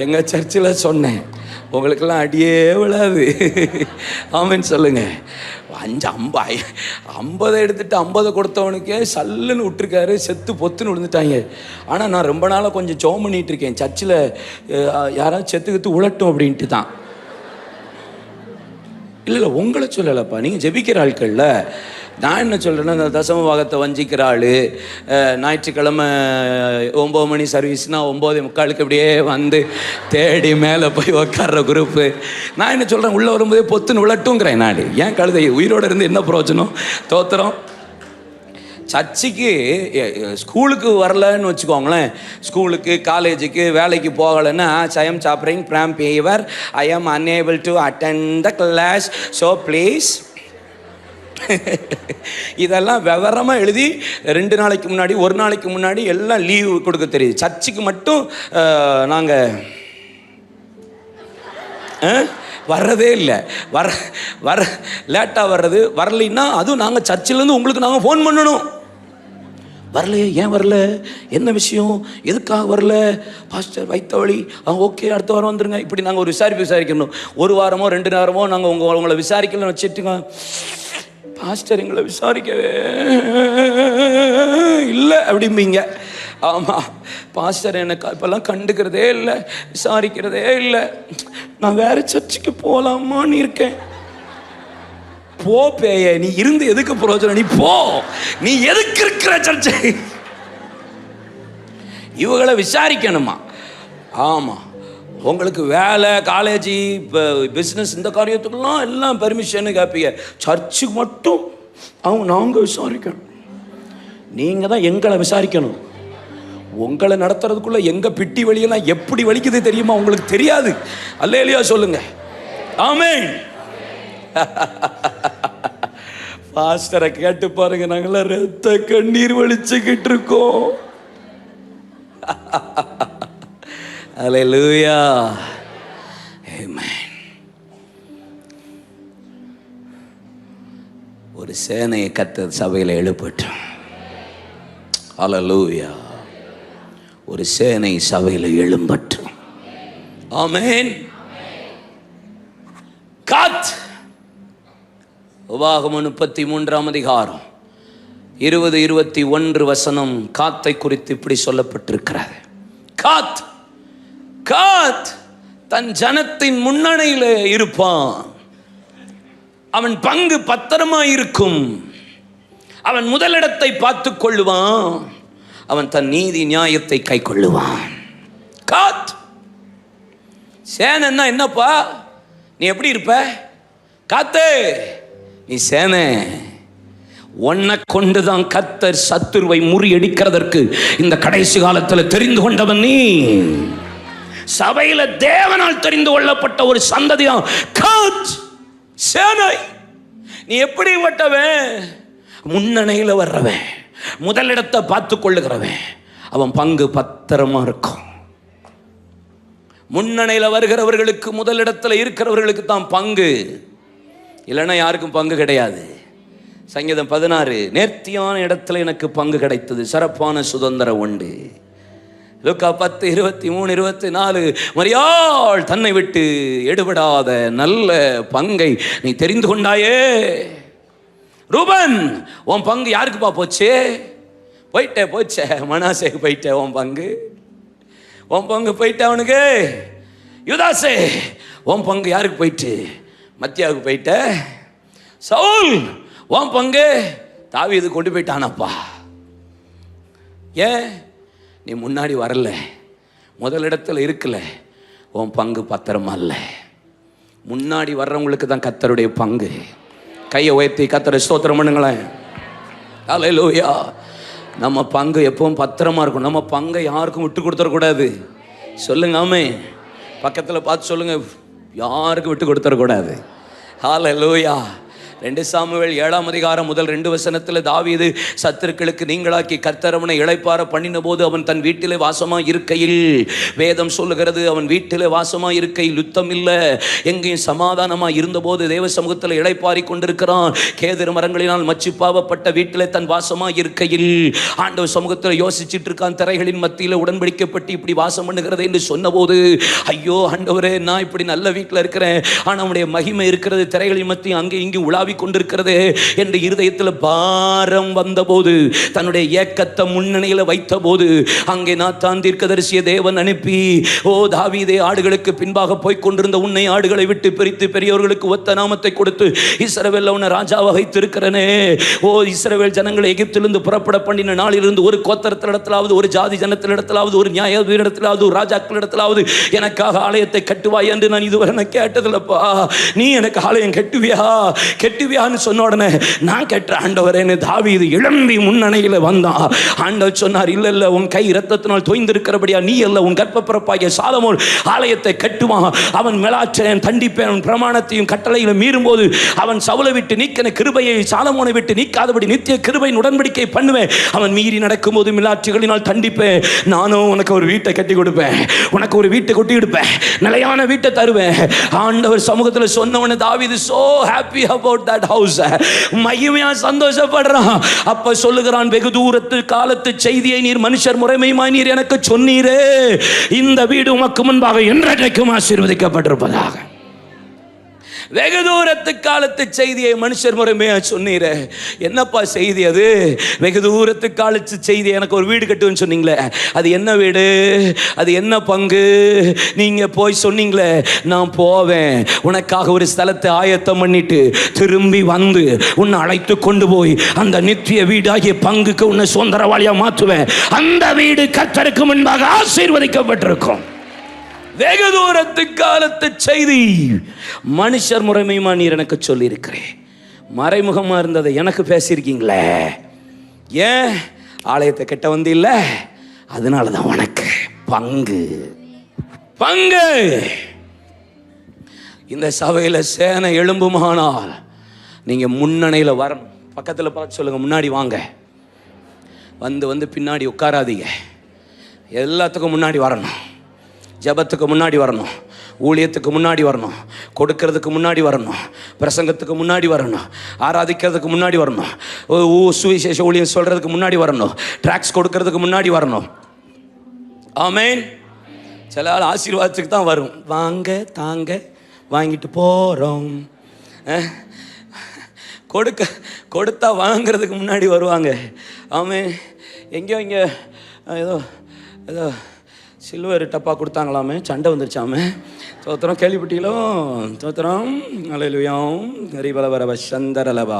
எங்கள் சர்ச்சில் சொன்னேன். உங்களுக்கெல்லாம் அடியே விழாது. ஆமேன்னு சொல்லுங்க. 50 எடுத்துட்டு 50 கொடுத்தவனுக்கே சல்லுன்னு விட்டுருக்காரு, செத்து பொத்துன்னு விழுந்துட்டாங்க. ஆனால் நான் ரொம்ப நாளாக கொஞ்சம் ஜெபம் பண்ணிட்டு இருக்கேன், சர்ச்சில் யாராவது செத்துக்கத்து உழட்டும் அப்படின்ட்டு தான். இல்லை உங்களை சொல்லலைப்பா, நீங்கள் ஜெபிக்கிற ஆட்கள்ல. நான் என்ன சொல்கிறேன்னா, இந்த தசம பாகத்தை வஞ்சிக்கிற ஆள், ஞாயிற்றுக்கிழமை 9 மணி சர்வீஸ்னால் 9:45 அப்படியே வந்து தேடி மேலே போய் உக்காடுற குரூப்பு. நான் என்ன சொல்கிறேன், உள்ளே வரும்போதே பொத்துன்னு விளட்டுங்கிறேன். நான் ஏன் கழுதை உயிரோடு இருந்து என்ன பிரயோஜனம்? தோத்திரம். சர்ச்சுக்கு ஸ்கூலுக்கு வரலன்னு வச்சுக்கோங்களேன், ஸ்கூலுக்கு காலேஜுக்கு வேலைக்கு போகலைன்னா, I am suffering from fever, I am unable to attend the class, so please இதெல்லாம் விவரமாக எழுதி 2 நாளைக்கு முன்னாடி 1 நாளைக்கு முன்னாடி எல்லாம் லீவு கொடுக்க தெரியுது. சர்ச்சுக்கு மட்டும் நாங்கள் வர்றதே இல்லை. வர லேட்டாக வர்றது, வரலைன்னா அதுவும் நாங்கள் சர்ச்சிலேருந்து உங்களுக்கு நாங்கள் ஃபோன் பண்ணணும். வரலையே, ஏன் வரல, என்ன விஷயம், எதுக்காக வரல, பாஸ்டர் வைத்த வழி, ஓகே அடுத்த வாரம் வந்துருங்க. இப்படி நாங்கள் ஒரு விசாரிக்கணும். 1 வாரமோ 2 வாரமோ நாங்கள் உங்களை விசாரிக்கலன்னு வச்சுட்டுங்க. பாஸ்டர் எங்களை விசாரிக்கவே இல்லை அப்படிம்பீங்க. ஆமாம், பாஸ்டர் எனக்கு இப்போல்லாம் கண்டுக்கிறதே இல்லை, விசாரிக்கிறதே இல்லை, நான் வேற சர்ச்சுக்கு போகலாமான்னு இருக்கேன். போ பேய, நீ இருந்து எதுக்கு பிரயோஜனம், நீ போ, நீ எதுக்கு இருக்கிற சர்ச்சை? இவங்களை விசாரிக்கணுமா? ஆமாம், உங்களுக்கு வேலை, காலேஜ், பிஸ்னஸ், இந்த காரியத்துக்கெல்லாம் எல்லாம் பெர்மிஷன் கேட்பீங்க. சர்ச்சுக்கு மட்டும் நாங்கள் விசாரிக்கணும். நீங்கள் தான் எங்களை விசாரிக்கணும். உங்களை நடத்துறதுக்குள்ள எங்கள் பிட்டி வழியெல்லாம் எப்படி வலிக்குது தெரியுமா? உங்களுக்கு தெரியாது. அல்லேலூயா சொல்லுங்க. ஆமென். பாஸ்டரை கேட்டு பாருங்க, நாங்களாம் ரத்த கண்ணீர் வலிச்சுக்கிட்டு இருக்கோம். அல்லேலூயா. ஆமென். ஒரு சேனையை கர்த்தர் சபையில் எழுப்பட்டும். அல்லேலூயா. ஒரு சேனை சபையில் எழும்பட்டும். ஆமென். காத். உபாகமம் 33ஆம் அதிகாரம் 20-21 காத்தை குறித்து இப்படி சொல்லப்பட்டிருக்கிறது. காத், காத் தன் ஜனத்தின் முன்னணியில் இருப்பான். அவன் பங்கு பத்திரமாயிருக்கும். அவன் முதலிடத்தை பார்த்து கொள்ளுவான். அவன் தன் நீதி நியாயத்தை கை கொள்ளுவான். காத். சேனைன்னா என்னப்பா, நீ எப்படி இருப்ப? காத்து, நீ சேனை. உன்னை கொண்டுதான் கர்த்தர் சத்துருவை முறியடிக்கிறதற்கு இந்த கடைசி காலத்தில் தெரிந்து கொண்டவன் நீ. சபையில தேவனால் தெரிந்து கொள்ளப்பட்ட ஒரு சந்ததிதான் காத், சேனை. நீ எப்படி வட்டவன்? முன்னணியில் வர்றவன், முதலிடத்தை பார்த்து கொள்ளுகிறவன். அவன் பங்கு பத்திரமா இருக்கும். முன்னணியில் வருகிறவர்களுக்கு, முதலிடத்தில் இருக்கிறவர்களுக்கு தான் பங்கு, இல்லைன்னா யாருக்கும் பங்கு கிடையாது. சங்கீதம் 16, நேர்த்தியான இடத்துல எனக்கு பங்கு கிடைத்தது, சிறப்பான சுதந்திரம் உண்டு. லூக்கா 10:23-24, மரியாள் தன்னை விட்டு எடுபடாத நல்ல பங்கை நீ தெரிந்து கொண்டாயே. ரூபன், உன் பங்கு யாருக்குப்பா போச்சு? போச்சே, மனாசேக்கு போயிட்டே, உன் பங்கு போயிட்ட அவனுக்கு. யூதாசே, உன் பங்கு யாருக்கு போயிட்டு? மத்தியாவுக்கு போயிட்ட. சவுல், உன் பங்கு தாவீது கொண்டு போயிட்டானப்பா. ஏன்? நீ முன்னாடி வரல, முதலிடத்தில் இருக்கல, உன் பங்கு பத்திரமா இல்லை. முன்னாடி வர்றவங்களுக்கு தான் கர்த்தருடைய பங்கு. கையை உயர்த்தி கர்த்தரை ஸ்தோத்திரம் பண்ணுங்களேன். அல்லேலூயா. நம்ம பங்கு எப்பவும் பத்திரமா இருக்கும். நம்ம பங்கை யாருக்கும் விட்டு கொடுத்துடக்கூடாது. சொல்லுங்க ஆமென். பக்கத்தில் பார்த்து சொல்லுங்க, யாருக்கும் விட்டு கொடுத்துடக்கூடாது. அல்லேலூயா. 2 சாமுவேல் 7ஆம் அதிகாரம் 1-2 தாவீது சத்துருக்களுக்கு நீங்களாக்கி கர்த்தரவனை இளைப்பார பண்ணின போது அவன் தன் வீட்டிலே வாசமாக இருக்கையில், வேதம் சொல்லுகிறது, அவன் வீட்டிலே வாசமாக இருக்கையில் யுத்தம் இல்லை, எங்கேயும் சமாதானமாக இருந்தபோது தேவ சமூகத்தில் இளைப்பாரி கொண்டிருக்கிறான். கேதுரு மரங்களினால் மச்சு பாவப்பட்ட வீட்டிலே தன் வாசமாக இருக்கையில் ஆண்டவர் சமூகத்தில் யோசிச்சுட்டு இருக்கான். திரைகளின் மத்தியில் உடன்படிக்கப்பட்டு இப்படி வாசம் பண்ணுகிறது என்று சொன்னபோது, ஐயோ ஆண்டவரே, நான் இப்படி நல்ல வீட்டில் இருக்கிறேன், ஆனால் அவனுடைய மகிமை இருக்கிறது திரைகளின் மத்தியும் அங்கே இங்கே உலாவி கொண்டிருக்கிறது என்று இருதயத்தில் பாரம் வந்தபோது, தன்னுடைய ஏக்கத்தை முன்னணியில் வைத்த போது, அங்கே நாத்தான் தீர்க்கதரிசிய தேவன் அனுப்பி, ஓ தாவீதே, ஆடுகளுக்கு பின்பாக போய் கொண்டிருந்த உன்னை ஆடுகளை விட்டு பிரித்து பெரியவர்களுக்கு ஒத்த நாமத்தை கொடுத்து இஸ்ரவேல் உன்னை ராஜாவாக வைத்திருக்கிறனே. ஓ இஸ்ரவேல் ஜனங்களை எகிப்திலிருந்து புறப்பட பண்ணின நாளிலிருந்து ஒரு கோத்திரத்திலிடத்திலாவது, ஒரு ஜாதி ஜனத்திலிடத்திலாவது, ஒரு நியாயாதிபதியிடத்திலாவது, ஒரு ராஜாக்களிடத்திலாவது எனக்காக ஆலயத்தை கட்டுவாய் என்று நான் இதுவரை கேட்டதில்லப்பா. நீ எனக்கு ஆலயம் கட்டுவியா? கெட்டுவியான்னு சொன்ன உடனே நான் கெட்ட ஆண்டவரேன்னு தாவீது எழும்பி முன்னணியில் வந்தான். ஆண்டவர் சொன்னார், இல்லை இல்லை, உன் கை இரத்தத்தினால் தோய்ந்திருக்கிறபடியா நீ அல்ல, உன் கர்ப்பப்பிறப்பாகிய சாலமோன் ஆலயத்தை கட்டுவான். அவன் மேலாற்றேன் தண்டிப்பேன், பிரமாணத்தையும் கட்டளையிலும் மீறும்போது அவன் சவுலை விட்டு நீக்கின கிருபையை சாலமோனை விட்டு நீக்காதபடி நித்திய கிருபையின் உடன்படிக்கை பண்ணுவேன். அவன் மீறி நடக்கும்போது மிலாற்றுகளினால் தண்டிப்பேன். நானும் உனக்கு ஒரு வீட்டை கட்டி கொடுப்பேன், உனக்கு ஒரு வீட்டை கொட்டி கொடுப்பேன், நிலையான வீட்டை தருவேன். ஆண்டவர் சமூகத்தில் சொன்னவன தாவீது so happy about that house, மகிமையா சந்தோஷப்படுறான். அப்ப சொல்லுகிறான், வெகு தூரத்து காலத்து செய்தியை நீர் மனுஷர் முறைமையுமாய் நீர் எனக்கு சொன்னீரே, இந்த வீடு உமக்கு முன்பாக என்றைக்கும் ஆசீர்வதிக்கப்பட்டிருப்பதாக. வெகு தூரத்து காலத்து செய்தியை மனுஷர் முறைமையா சொன்னீரே. என்னப்பா செய்தி அது? வெகு தூரத்து காலத்து செய்தி, எனக்கு ஒரு வீடு கட்டுன்னு சொன்னீங்களே, அது என்ன வீடு, அது என்ன பங்கு? நீங்க போய் சொன்னீங்களே, நான் போவேன், உனக்காக ஒரு ஸ்தலத்தை ஆயத்தம் பண்ணிட்டு திரும்பி வந்து உன்னை அழைத்து கொண்டு போய் அந்த நித்திய வீடாகிய பங்குக்கு உன்னை சுதந்திரவாளியா மாற்றுவேன். அந்த வீடு கர்த்தருக்கு முன்பாக ஆசீர்வதிக்கப்பட்டிருக்கும். வெகு தூரத்து காலத்து செய்தி மனுஷர் முறைமையுமா நீர் எனக்கு சொல்லி இருக்கிறேன். மறைமுகமா இருந்ததை எனக்கு பேசியிருக்கீங்களே. ஏன்? ஆலயத்தை கெட்ட வந்து இல்ல, அதனாலதான் உனக்கு பங்கு. பங்கு இந்த சபையில சேனை எழும்புமானால் நீங்க முன்னணியில வரணும். பக்கத்துல பார்த்து சொல்லுங்க, முன்னாடி வாங்க. வந்து பின்னாடி உட்காராதீங்க. எல்லாத்துக்கும் முன்னாடி வரணும். ஜபத்துக்கு முன்னாடி வரணும், ஊழியத்துக்கு முன்னாடி வரணும், கொடுக்கறதுக்கு முன்னாடி வரணும், பிரசங்கத்துக்கு முன்னாடி வரணும், ஆராதிக்கிறதுக்கு முன்னாடி வரணும், சுவிசேஷ ஊழியம் சொல்றதுக்கு முன்னாடி வரணும், ட்ராக்ஸ் கொடுக்கறதுக்கு முன்னாடி வரணும். ஆமென். சில ஆள் ஆசீர்வாதத்துக்கு தான் வரும். வாங்க தாங்க வாங்கிட்டு போகிறோம். கொடுத்தா வாங்கிறதுக்கு முன்னாடி வருவாங்க. ஆமென். எங்கேயோ இங்கே ஏதோ சில்வர் டப்பா கொடுத்தாங்களாமே, சண்டை வந்துருச்சாமே. தோத்திரம் கேள்விப்பட்டீங்களோ? தோத்திரம் அலையிலுயாம் ஹரிபலவரவ சந்தரலபா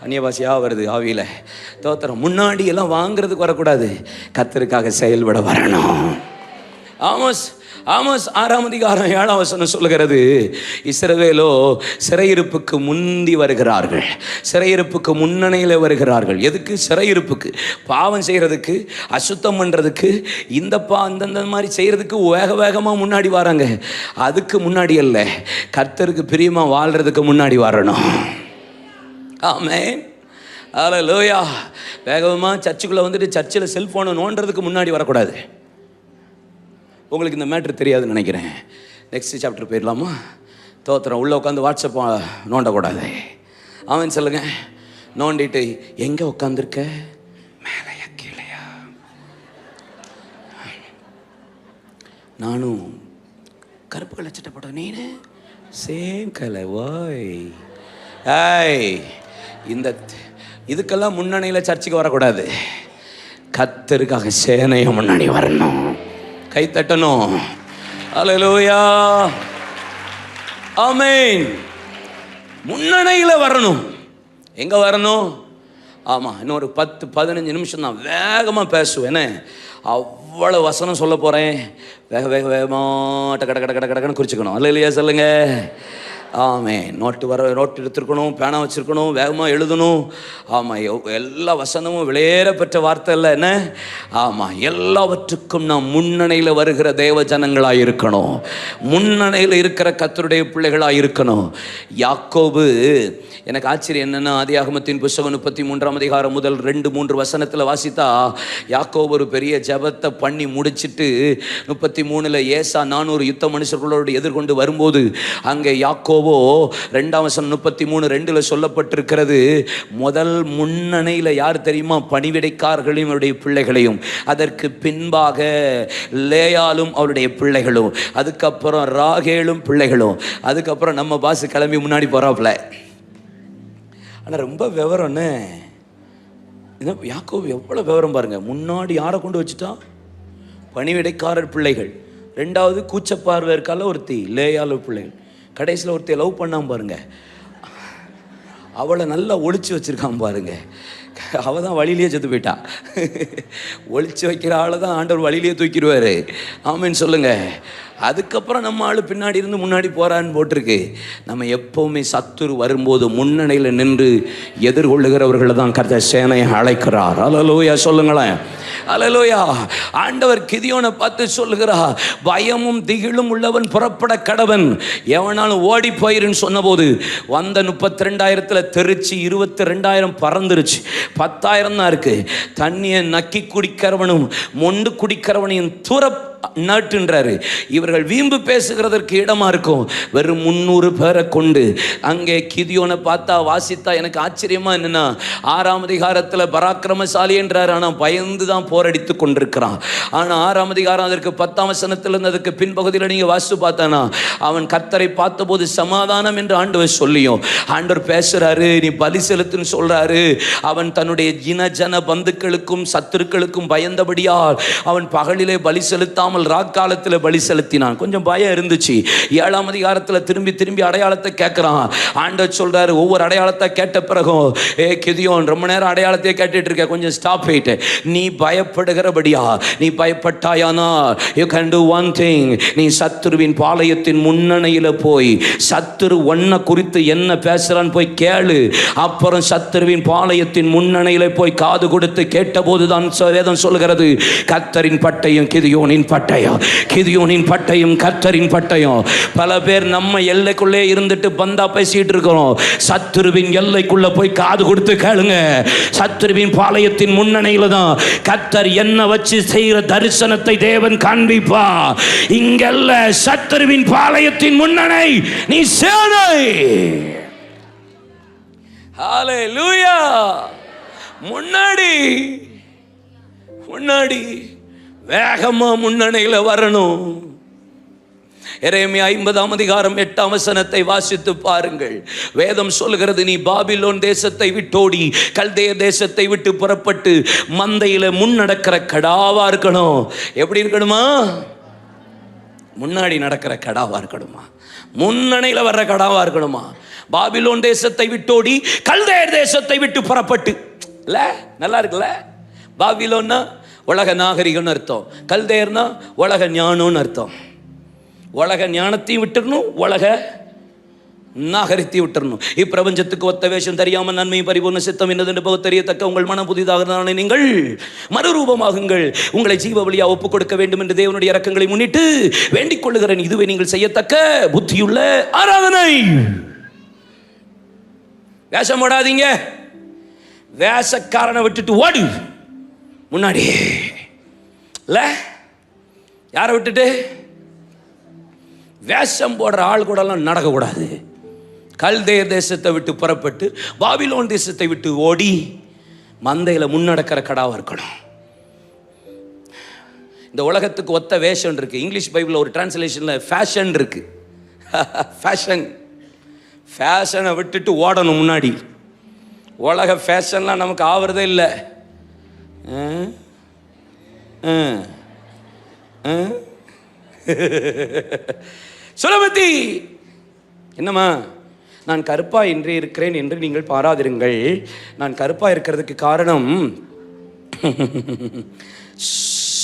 அந்நியபாசியாக வருது ஆவியில். தோத்திரம் முன்னாடி எல்லாம் வாங்கிறதுக்கு வரக்கூடாது, கர்த்தருக்காக செயல்பட வரணும். ஆமோஸ் 6:7 சொல்லுகிறது, இஸ்ரவேலோ சிறையிருப்புக்கு முந்தி வருகிறார்கள், சிறையிருப்புக்கு முன்னணியில் வருகிறார்கள். எதுக்கு? சிறையிருப்புக்கு, பாவம் செய்கிறதுக்கு, அசுத்தம் பண்ணுறதுக்கு, அந்தந்த மாதிரி செய்கிறதுக்கு வேகமாக முன்னாடி வராங்க. அதுக்கு முன்னாடி அல்ல, கர்த்தருக்கு பிரியமாக வாழ்கிறதுக்கு முன்னாடி வரணும். ஆமென். அல்லேலூயா. வேகமாக சர்ச்சுக்குள்ளே வந்துட்டு சர்ச்சில் செல்ஃபோனை நோண்டுறதுக்கு முன்னாடி வரக்கூடாது. உங்களுக்கு இந்த மேட்ரு தெரியாதுன்னு நினைக்கிறேன். நெக்ஸ்ட் சாப்டர் போயிடலாமா? தோத்திரம். உள்ளே உட்காந்து வாட்ஸ்அப் நோண்டக்கூடாது. அவன் சொல்லுங்க, நோண்டிட்டு எங்கே உட்காந்துருக்க? மேலையா கீழையா? நானும் கருப்பு கலை சட்டப்பட நீனு சேம் கலை வாய். இந்த இதுக்கெல்லாம் முன்னணியில் சர்ச்சுக்கு வரக்கூடாது. கர்த்தருக்காக சேனைய முன்னாடி வரணும். கை தட்டணும். அல்லேலூயா. ஆமென். முன்னணியில் வரணும். எங்கே வரணும்? ஆமாம், இன்னொரு 10-15 நிமிஷம் தான் வேகமாக பேசுவேன். அவ்வளோ வசனம் சொல்ல போகிறேன். வேகமாக கடன்னு குறிச்சிக்கணும். அல்லேலூயா சொல்லுங்க. ஆமாம். நோட்டு எடுத்துருக்கணும், பேனா வச்சுருக்கணும், வேகமாக எழுதணும். ஆமாம், எல்லா வசனமும் விளையேற பெற்ற வார்த்தை இல்லை என்ன? ஆமாம், எல்லாவற்றுக்கும் நாம் முன்னணியில் வருகிற தேவ ஜனங்களாக இருக்கணும், முன்னணியில் இருக்கிற கர்த்தருடைய பிள்ளைகளாக இருக்கணும். யாக்கோபு, எனக்கு ஆச்சரியம் என்னென்னா, ஆதியாகமத்தின் புத்தகம் 33ஆம் அதிகாரம் முதல் 2-3 வசனத்தில் வாசித்தா, யாக்கோபு ஒரு பெரிய ஜபத்தை பண்ணி முடிச்சுட்டு 33 ஏசா 400 யுத்த மனுஷர்களோடு எதிர்கொண்டு வரும்போது அங்கே யாக்கோபோ 2ஆம் வசனம் 33:2 சொல்லப்பட்டிருக்கிறது. முதல் முன்னணியில் யார் தெரியுமா? பணிவிடைக்காரர்களையும் அவருடைய பிள்ளைகளையும், அதற்கு பின்பாக லேயாலும் அவருடைய பிள்ளைகளும், அதுக்கப்புறம் ராகேலும் பிள்ளைகளும், அதுக்கப்புறம் நம்ம பாஸ் கிளம்பி முன்னாடி போகிறாப்புல. ஆனால் ரொம்ப விவரம்னு யாக்கோபு எவ்வளோ விவரம் பாருங்க. முன்னாடி யாரை கொண்டு வச்சுட்டான்? பணிவிடைக்காரர் பிள்ளைகள். 2வது கூச்சப்பார்வை இருக்கால ஒருத்தி, லேயால பிள்ளைகள். கடைசியில் ஒருத்தையை லவ் பண்ணாம பாருங்க, அவளை நல்லா ஒழிச்சு வச்சிருக்கான் பாருங்க. அவ தான் வழியிலேயே செத்து போயிட்டா. ஒளிச்சு வைக்கிற ஆளை தான் ஆண்டவர் வழியிலேயே தூக்கிடுவார். ஆமேன்னு சொல்லுங்க. அதுக்கப்புறம் நம்ம ஆள் பின்னாடி இருந்து முன்னாடி போகிறான்னு போட்டிருக்கு. நம்ம எப்போவுமே சத்துரு வரும்போது முன்னணியில் நின்று எதிர்கொள்ளுகிறவர்களை தான் கர்த்தர் சேனையை அழைக்கிறார். அல்லேலூயா சொல்லுங்களேன். அல்லேலூயா. ஆண்டவர் கிதியோனை பார்த்து சொல்லுகிறார், பயமும் திகிலும் உள்ளவன் புறப்பட கடவன், எவனாலும் ஓடி போயிருன்னு சொன்னபோது வந்த 32,000 தெரிச்சு 22,000 பறந்துருச்சு. 10,000 தான் இருக்கு. தண்ணியை நக்கி குடிக்கிறவனும் மொண்டு குடிக்கிறவனையும் தூர நாட்டுன்றாரு. இவர்கள் வீம்பு பேசுகிறதற்கு இடமா இருக்கும். வெறும் 300 பேரை கொண்டு அங்கே கிதியோனை பார்த்தா வாசித்தா எனக்கு ஆச்சரியமா என்னன்னா, 6ஆம் அதிகாரத்தில் பராக்கிரமசாலி என்றார், ஆனால் பயந்து தான் போரடித்து கொண்டிருக்கிறான். ஆனால் 6ஆம் அதிகாரம் அதற்கு 10ஆம் வசனத்திலிருந்து அதுக்கு பின்பகுதியில் நீங்க வாசித்து பார்த்தானா, அவன் கர்த்தரை பார்த்தபோது சமாதானம் என்று ஆண்டவர் சொல்லியும் ஆண்டவர் பேசுறாரு, நீ பலி செலுத்துன்னு சொல்றாரு. அவன் தன்னுடைய ஜன பந்துக்களுக்கும் சத்துருக்களுக்கும் பயந்தபடியால் அவன் பகலிலே பலி செலுத்தாமல் ராக்காலத்தில் பலி செலுத்தினான். கொஞ்சம் பயம் இருந்துச்சு. 7ஆம் அதிகாரத்தில் திரும்பி அடையாளத்தை கேட்கிறான். ஆண்டவர் சொல்றாரு, ஒவ்வொரு அடையாளத்தை கேட்ட பிறகும், கிதியோன் ரொம்ப நேரம் அடையாளத்தையே கேட்டுட்டு இருக்க, கொஞ்சம் ஸ்டாப் ஆயிட்டு, நீ பயப்படுகிறபடியா, நீ பயப்பட்டாயானா you can do one thing, நீ சத்துருவின் பாளையத்தின் முன்னணியில போய் சத்துரு ஒன்ன குறித்து என்ன பேசுறான்னு போய் கேளு. அப்புறம் சத்துருவின் பாளையத்தின் முன்னணியில போய் காது கொடுத்து கேட்டபோது தான் வேதம் சொல்கிறது, கர்த்தரின் பட்டயம் கிதியோனின் பட்டயம், கிதியோனின் பட்டயம் கர்த்தரின் பட்டயம். பல பேர் நம்ம எல்லைக்குள்ளே இருந்துட்டு பந்தா பேசிட்டு இருக்கிறோம். சத்துருவின் எல்லைக்குள்ள போய் காது கொடுத்து கேளுங்க. சத்துருவின் பாளையத்தின் முன்னணியில தான் கர்த்தர் என்ன வச்சு செய்கிற தரிசனத்தை தேவன் காண்பிப்பா. இங்கல்ல, சத்துருவின் பாளையத்தின் முன்னணி நீ சேனை. ஹல்லேலூயா. முன்னாடி வேகமா முன்னணியில வரணும். எரேமியா 50ஆம் அதிகாரம் 8ஆம் வசனத்தை வாசித்து பாருங்கள். வேதம் சொல்கிறது, நீ பாபிலோன் தேசத்தை விட்டோடி கல்தேய தேசத்தை விட்டு புறப்பட்டு மந்தையில முன்னடக்கிற கடாவா இருக்கணும். எப்படி இருக்கணுமா? முன்னாடி நடக்கிற கடாவா இருக்கணுமா? முன்னணியில வர்ற கடாவா இருக்கணுமா? பாபிலோன் தேசத்தை விட்டோடி கல்தேய தேசத்தை விட்டு புறப்பட்டு. இல்ல, நல்லா இருக்குல்ல? பாபிலோன்னா உலக நாகரிகம்னு அர்த்தம், கல்தேயர்னா உலக ஞானம்னு அர்த்தம். உலக ஞானத்தையும் விட்டுறணும், உலக நாகரிகத்தையும் விட்டுறணும். இப்பிரபஞ்சத்துக்கு ஒத்த வேஷம் தெரியாமல் நன்மையும் பரிபூர்ண சித்தம் என்னதென்று போக தெரியத்தக்க உங்கள் மனம் புதிதாக நீங்கள் மறுரூபமாகுங்கள். உங்களை ஜீவ வழியா ஒப்புக் கொடுக்க வேண்டும் என்று தேவனுடைய இரக்கங்களை முன்னிட்டு வேண்டிக் கொள்ளுகிறேன். இதுவே நீங்கள் செய்யத்தக்க புத்தியுள்ள ஆராதனை. வேஷம் போடாதீங்க. வேஷக்காரனை விட்டுட்டு ஓடு முன்னாடி. இல்ல, யாரை விட்டுட்டு? வேஷம் போடுற ஆள் கூட எல்லாம் நடக்கக்கூடாது. கல்தேய தேசத்தை விட்டு புறப்பட்டு பாபிலோன் தேசத்தை விட்டு ஓடி மந்தையில முன்னடக்கிற கடாவா இருக்கணும். இந்த உலகத்துக்கு ஒத்த வேஷம் இருக்கு. இங்கிலீஷ் பைபிள்ல ஒரு டிரான்ஸ்லேஷன்ல ஃபேஷன் இருக்கு. ஃபேஷனை விட்டுட்டு ஓடணும் முன்னாடி. உலக ஃபேஷன்லாம் நமக்கு ஆவறதே இல்லை. சுலபத்தி என்னம்மா, நான் கருப்பா இன்றே இருக்கிறேன் என்று நீங்கள் பாராதிருங்கள். நான் கருப்பா இருக்கிறதுக்கு காரணம்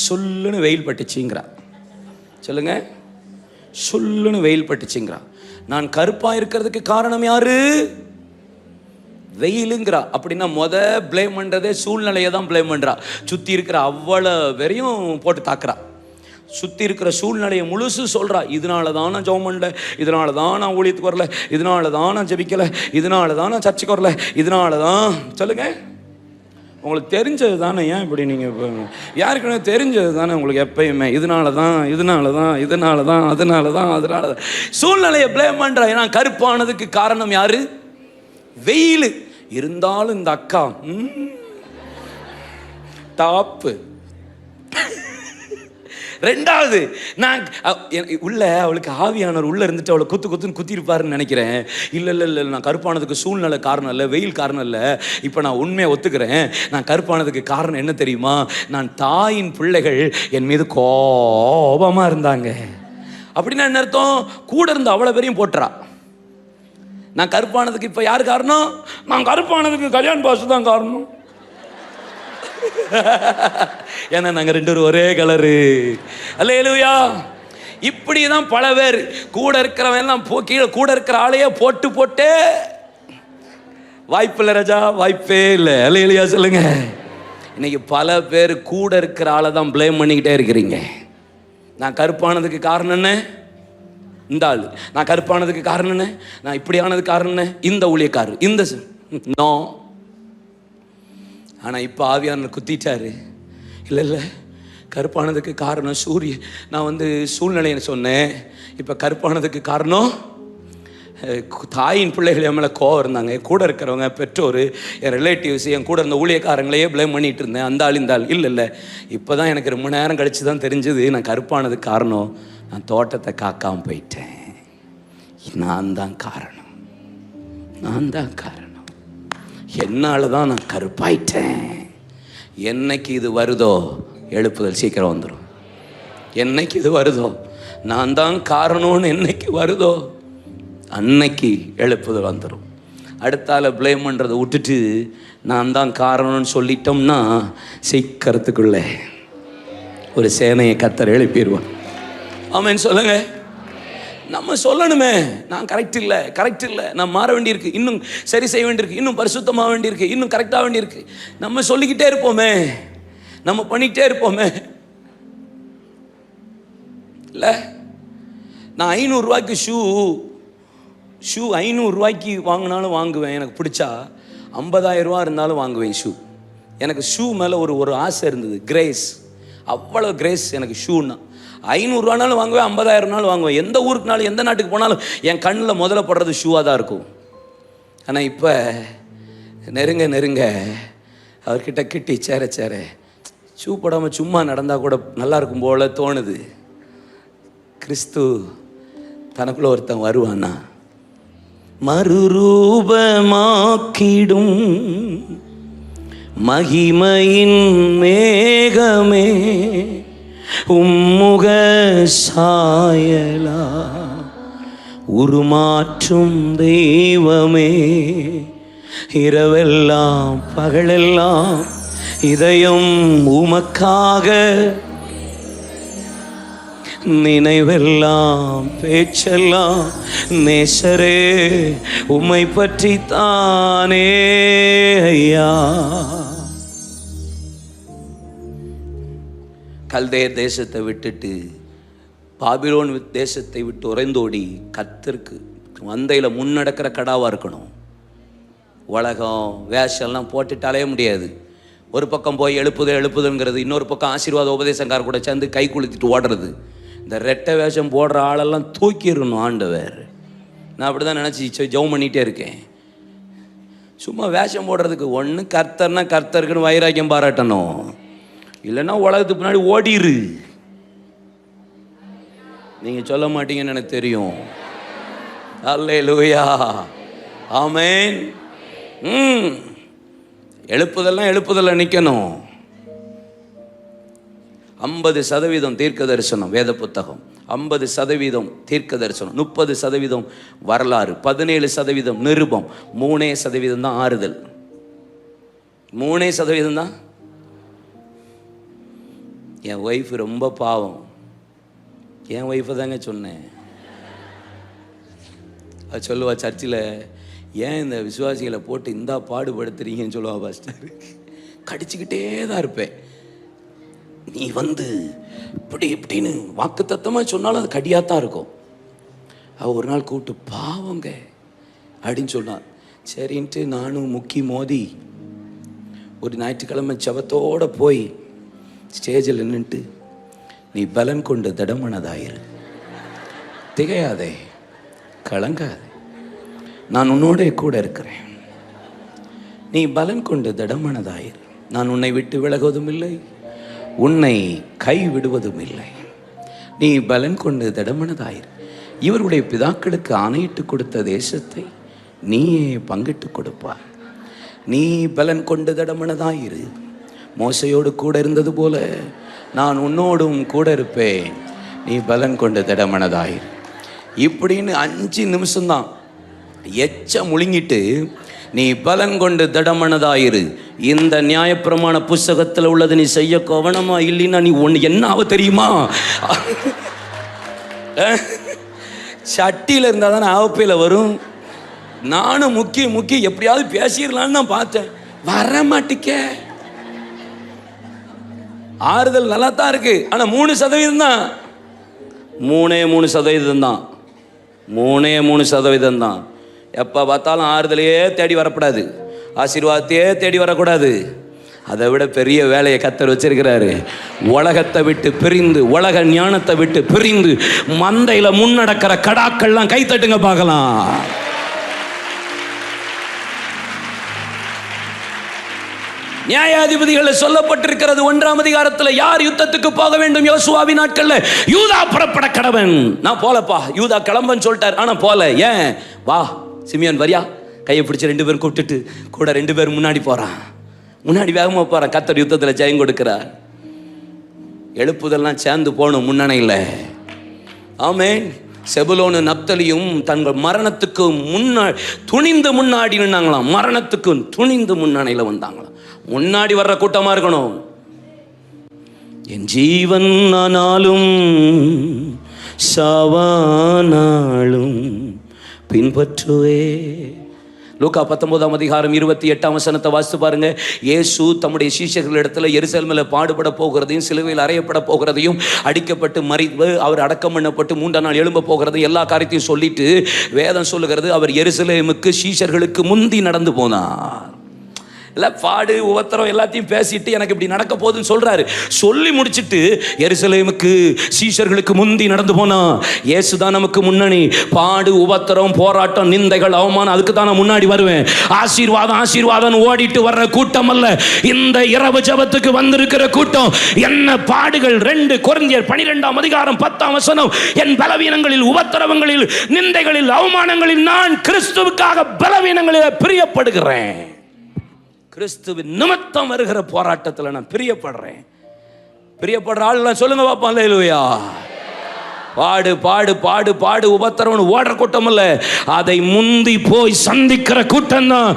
சொல்லுன்னு வெயில் பட்டுச்சுங்கிறா. சொல்லுங்க, சொல்லுன்னு வெயில் பட்டுச்சுங்கிறா. நான் கருப்பா இருக்கிறதுக்கு காரணம் யாரு? வெயிலுங்கிறா. அப்படின்னா பிளேம் பண்றதே சூழ்நிலையை தான் பிளேம் பண்றா. சுத்தி இருக்கிற அவ்வளவு வெறியும் போட்டு தாக்குறா. சுத்தி இருக்கிற சூழ்நிலையை முழுசு சொல்றா. இதனால தான் நான் ஜெபம் பண்ணல, இதனால தான் நான் ஊழியத்துக்கு வரல, இதனால தான் நான் ஜெபிக்கல, இதனால தான் நான் சர்ச்சுக்கு வரல, இதனால தான். சொல்லுங்க, உங்களுக்கு தெரிஞ்சது தானே. ஏன் இப்படி நீங்கள் யாருக்குன்னு தெரிஞ்சது தானே உங்களுக்கு எப்பயுமே. இதனால தான் அதனால தான் சூழ்நிலையை பிளேம் பண்ணுறா. ஏன்னா கருப்பானதுக்கு காரணம் யாரு? வெயில். இருந்தாலும் இந்த அக்கா டாப்பு. ரெண்டாவது, நான் உள்ள அவளுக்கு ஆவியானவர் உள்ள இருந்துட்டு அவளை குத்துன்னு குத்திருப்பாருன்னு நினைக்கிறேன். இல்லை, நான் கருப்பானதுக்கு சூழ்நிலை காரணம் இல்லை, வெயில் காரணம் இல்லை. இப்போ நான் உண்மையை ஒத்துக்கிறேன். நான் கருப்பானதுக்கு காரணம் என்ன தெரியுமா? நான் தாயின் பிள்ளைகள் என் மீது கோபமாக இருந்தாங்க. அப்படின்னா என்ன அர்த்தம்? கூட இருந்து அவ்வளோ பேரையும் போட்டுறா. நான் கருப்பானதுக்கு இப்போ யார் காரணம்? நான் கருப்பானதுக்கு கல்யாண் பாசு தான் காரணம். ஏன்னா நாங்கள் 2 பேரும் ஒரே கலரு. அல்லேலூயா. இப்படி தான் பல பேர் கூட இருக்கிறவன் எல்லாம் கீழே கூட இருக்கிற ஆளையே போட்டே வாய்ப்பு இல்லை ராஜா, வாய்ப்பே இல்லை. அல்லேலூயா சொல்லுங்க. இன்னைக்கு பல பேர் கூட இருக்கிற ஆளை தான் ப்ளேம் பண்ணிக்கிட்டே இருக்கிறீங்க. நான் கருப்பானதுக்கு காரணம் என்ன? இந்த ஆள். நான் கருப்பானதுக்கு காரணம் என்ன? நான் இப்படி ஆனதுக்கு காரணம் என்ன? இந்த ஊழியக்காரர், இந்த நோ. ஆனால் இப்போ ஆவியானவர் குத்திட்டாரு. இல்லை கருப்பானதுக்கு காரணம் சூரியன். நான் சூழ்நிலைன்னு சொன்னேன். இப்போ கருப்பானதுக்கு காரணம் தாயின் பிள்ளைகள் என் மேலே கோவம் இருந்தாங்க. கூட இருக்கிறவங்க, பெற்றோர், என் ரிலேட்டிவ்ஸ், என் கூட இருந்த ஊழியக்காரங்களையே ப்ளேம் பண்ணிகிட்டு இருந்தேன். அந்த ஆள் இந்த ஆள். இல்லை இப்போ தான் எனக்கு ரொம்ப நேரம் கழித்து தான் தெரிஞ்சது நான் கருப்பானதுக்கு காரணம் நான் தோட்டத்தை காக்காமல் போயிட்டேன். நான் தான் காரணம். என்னால் தான் நான் கருப்பாயிட்டேன். என்னைக்கு இது வருதோ எழுப்புதல் சீக்கிரம் வந்துடும். என்னைக்கு இது வருதோ, நான் தான் காரணம்னு என்னைக்கு வருதோ அன்னைக்கு எழுப்புதல் வந்துடும். அடுத்தால ப்ளேம் பண்ணுறதை விட்டுட்டு நான் தான் காரணம்னு சொல்லிட்டோம்னா சீக்கிரத்துக்குள்ளே ஒரு சேனையை கர்த்தர் எழுப்பிடுவான். ஆமென் சொல்லுங்க. நம்ம சொல்லணுமே, நான் கரெக்ட் இல்லை, நான் மாற வேண்டியிருக்கு, இன்னும் சரி செய்ய வேண்டியிருக்கு, இன்னும் பரிசுத்தமாக வேண்டியிருக்கு, இன்னும் கரெக்டாக வேண்டியிருக்கு. நம்ம சொல்லிக்கிட்டே இருப்போமே, நம்ம பண்ணிக்கிட்டே இருப்போமே. இல்லை, நான் 500 ரூபாய்க்கு ஷூ 500 ரூபாய்க்கு வாங்கினாலும் வாங்குவேன். எனக்கு பிடிச்சா 50,000 ரூபா இருந்தாலும் வாங்குவேன் ஷூ. எனக்கு ஷூ மேலே ஒரு ஆசை இருந்தது, கிரேஸ். அவ்வளோ கிரேஸ் எனக்கு ஷூன்னா. 500 ரூபானாலும் வாங்குவேன், 50,000 வாங்குவேன். எந்த ஊருக்குனாலும் எந்த நாட்டுக்கு போனாலும் என் கண்ணில் முதல்ல படுறது ஷூவாக தான் இருக்கும். ஆனால் இப்போ நெருங்க அவர்கிட்ட கிட்டி சேர ஷூ போடாமல் சும்மா நடந்தால் கூட நல்லா இருக்கும் போல தோணுது. கிறிஸ்து தனக்குள்ள ஒருத்தன் வருவானா, மறுரூபமாக்கிடும் மகிமையின் மேகமே, உம்முக சாயலா உருமாற்றும் தெய்வமே, இரவெல்லாம் பகலெல்லாம் இதயம் உமக்காக, நினைவெல்லாம் பேச்செல்லாம் நேசரே உம்மை பற்றி தானே ஐயா. கல்தே தேசத்தை விட்டுட்டு பாபிலோன் தேசத்தை விட்டு உறைந்தோடி கர்த்தருக்கு மந்தையில் முன்னடக்கிற கடாவாக இருக்கணும். உலகம் வேஷம்லாம் போட்டுட்டாலே முடியாது. ஒரு பக்கம் போய் எழுப்புதல்ங்கிறது, இன்னொரு பக்கம் ஆசீர்வாத உபதேசங்கார கூட சேர்ந்து கை குளித்துட்டு ஓடுறது. இந்த ரெட்டை வேஷம் போடுற ஆளெல்லாம் தூக்கிடணும் ஆண்டவர். நான் அப்படி தான் நினச்சி ஜெபம் பண்ணிகிட்டே இருக்கேன். சும்மா வேஷம் போடுறதுக்கு ஒன்று கர்த்தர்னா கர்த்தருக்குன்னு வைராக்கியம் பாராட்டணும், இல்லைன்னா உலகத்துக்கு பின்னாடி ஓடிரு. நீங்கள் சொல்ல மாட்டீங்கன்னு எனக்கு தெரியும். அல்லேலூயா, ஆமென். எழுப்புதல்ல நிற்கணும். 50% தீர்க்க தரிசனம் வேத புத்தகம், 50% தீர்க்க தரிசனம், 30% வரலாறு, 17% நிருபம், 3% தான் ஆறுதல். 3% தான். என் ஒய்ஃப் ரொம்ப பாவம். என் ஒய்ஃபை தாங்க சொன்னேன். அது சொல்லுவா சர்ச்சில், ஏன் இந்த விசுவாசிகளை போட்டு இந்தா பாடுபடுத்துறீங்கன்னு சொல்லுவா பாஸ்டர். கடிச்சுக்கிட்டே தான் இருப்பேன். நீ இப்படின்னு வாக்கு தத்தமாக சொன்னாலும் அது கடியாக தான் இருக்கும். அவள் ஒரு நாள் கூப்பிட்டு பாவங்க அப்படின்னு சொன்னான். சரின்ட்டு நானும் முக்கி மோதி ஒரு ஞாயிற்றுக்கிழமை ஜெபத்தோடு போய் ஸ்டேஜில் நின்றுட்டு, நீ பலன் கொண்டு திடமனதாயிரு, திகையாதே, கலங்காதே, நான் உன்னோட கூட இருக்கிறேன். நீ பலன் கொண்டு திடமனதாயிரு, நான் உன்னை விட்டு விலகுவதும் இல்லை, உன்னை கைவிடுவதும் இல்லை. நீ பலன் கொண்டு திடமனதாயிரு. இவருடைய பிதாக்களுக்கு ஆணையிட்டு கொடுத்த தேசத்தை நீயே பங்கிட்டு கொடுப்பார். நீ பலன் கொண்டு திடமனதாயிரு. மோசையோடு கூட இருந்தது போல நான் உன்னோடும் கூட இருப்பேன். நீ பலன் கொண்டு திடமனதாயிரு. இப்படின்னு 5 நிமிஷம்தான் எச்ச முழுங்கிட்டு நீ பலன் கொண்டு திடமனதாயிரு. இந்த நியாயப்பிரமாண புஸ்தகத்தில் உள்ளது நீ செய்ய கவனமா, இல்லைன்னா நீ ஒன்று என்ன ஆக தெரியுமா? சட்டியில் இருந்தால் தானே ஆவப்பையில் வரும். நானும் முக்கி எப்படியாவது பேசிடலான்னு நான் பார்த்தேன், வர மாட்டிக்க. ஆறுதல் நல்லா தான் இருக்கு, ஆனால் 3% தான். 3% தான். 3% தான். எப்போ பார்த்தாலும் ஆறுதலையே தேடி வரக்கூடாது, ஆசீர்வாதத்தையே தேடி வரக்கூடாது. அதை விட பெரிய வேலையை கர்த்தர் வச்சிருக்கிறாரு. உலகத்தை விட்டு பிரிந்து, உலக ஞானத்தை விட்டு பிரிந்து மந்தையில் முன்னடக்கிற கடாக்கள்லாம் கைத்தட்டுங்க பார்க்கலாம். நியாயாதிபதிகளில் சொல்லப்பட்டிருக்கிறது 1ஆம் அதிகாரத்தில், யார் யுத்தத்துக்கு போக வேண்டும் யோசுவாவின் நாட்கள்ல? யூதா புறப்பட கடவன். நான் போலப்பா, யூதா கிளம்பன்னு சொல்லிட்டார், ஆனா போல. ஏன்? வா சிமியோன் வரியா, கையை பிடிச்சி 2 பேரும் கூப்பிட்டுட்டு கூட 2 பேரும் முன்னாடி போறான். முன்னாடி வேகமா போறான். கர்த்தர் யுத்தத்தில் ஜெயம் கொடுக்கிறார். எழுப்புதெல்லாம் சேர்ந்து போகணும் முன்னணையில். ஆமென். செபுலோனு நப்தலியும் தங்கள் மரணத்துக்கு துணிந்து முன்னாடி நின்னாங்களாம். மரணத்துக்கு துணிந்து முன்னணையில் வந்தாங்களாம். முன்னாடி வர்ற கூட்டமா இருக்கணும். என் ஜீவன் ஆனாலும் சாவானாலும் பின்பற்றுவே. லூக்கா 19ஆம் அதிகாரம் 28ஆம் வசனத்தை வாசித்து பாருங்க. இயேசு தம்முடைய சீஷர்களிடத்தில் எருசலேமில் பாடுபட போகிறதையும், சிலுவையில் அறையப்பட போகிறதையும், அடிக்கப்பட்டு மறித்து அவர் அடக்கம் பண்ணப்பட்டு 3ஆம் நாள் எழும்ப போகிறதையும் எல்லா காரியத்தையும் சொல்லிட்டு வேதம் சொல்லுகிறது, அவர் எருசலேமுக்கு சீஷர்களுக்கு முந்தி நடந்து போனார். இல்லை பாடு உபத்திரம் எல்லாத்தையும் பேசிட்டு எனக்கு இப்படி நடக்க போகுதுன்னு சொல்றாரு. சொல்லி முடிச்சுட்டு எருசலேமுக்கு சீஷர்களுக்கு முந்தி நடந்து போனா. இயேசுதான் நமக்கு முன்னணி. பாடு உபத்திரம் போராட்டம் நிந்தைகள் அவமானம், அதுக்கு தான் நான் முன்னாடி வருவேன். ஆசீர்வாதம் ஆசீர்வாதம் ஓடிட்டு வர்ற கூட்டம் அல்ல இந்த இரவு ஜெபத்துக்கு வந்திருக்கிற கூட்டம். என்ன பாடுகள்! 2 கொரிந்தியர் 12ஆம் அதிகாரம் 10ஆம் வசனம், என் பலவீனங்களில், உபத்திரவங்களில், நிந்தைகளில், அவமானங்களில் நான் கிறிஸ்துவுக்காக பலவீனங்களில் பிரியப்படுகிறேன். கிறிஸ்துவின் நிமித்தம் வருகிற போராட்டத்தில் நான் பிரியப்படுறேன். பிரியப்படுற ஆள் சொல்லுங்க பாப்பா. அல்லேலூயா. பாடு பாடு பாடு பாடு உபத்திரவன் ஓடுற கூட்டம் அல்ல, அதை முந்தி போய் சந்திக்கிற கூட்டம் தான்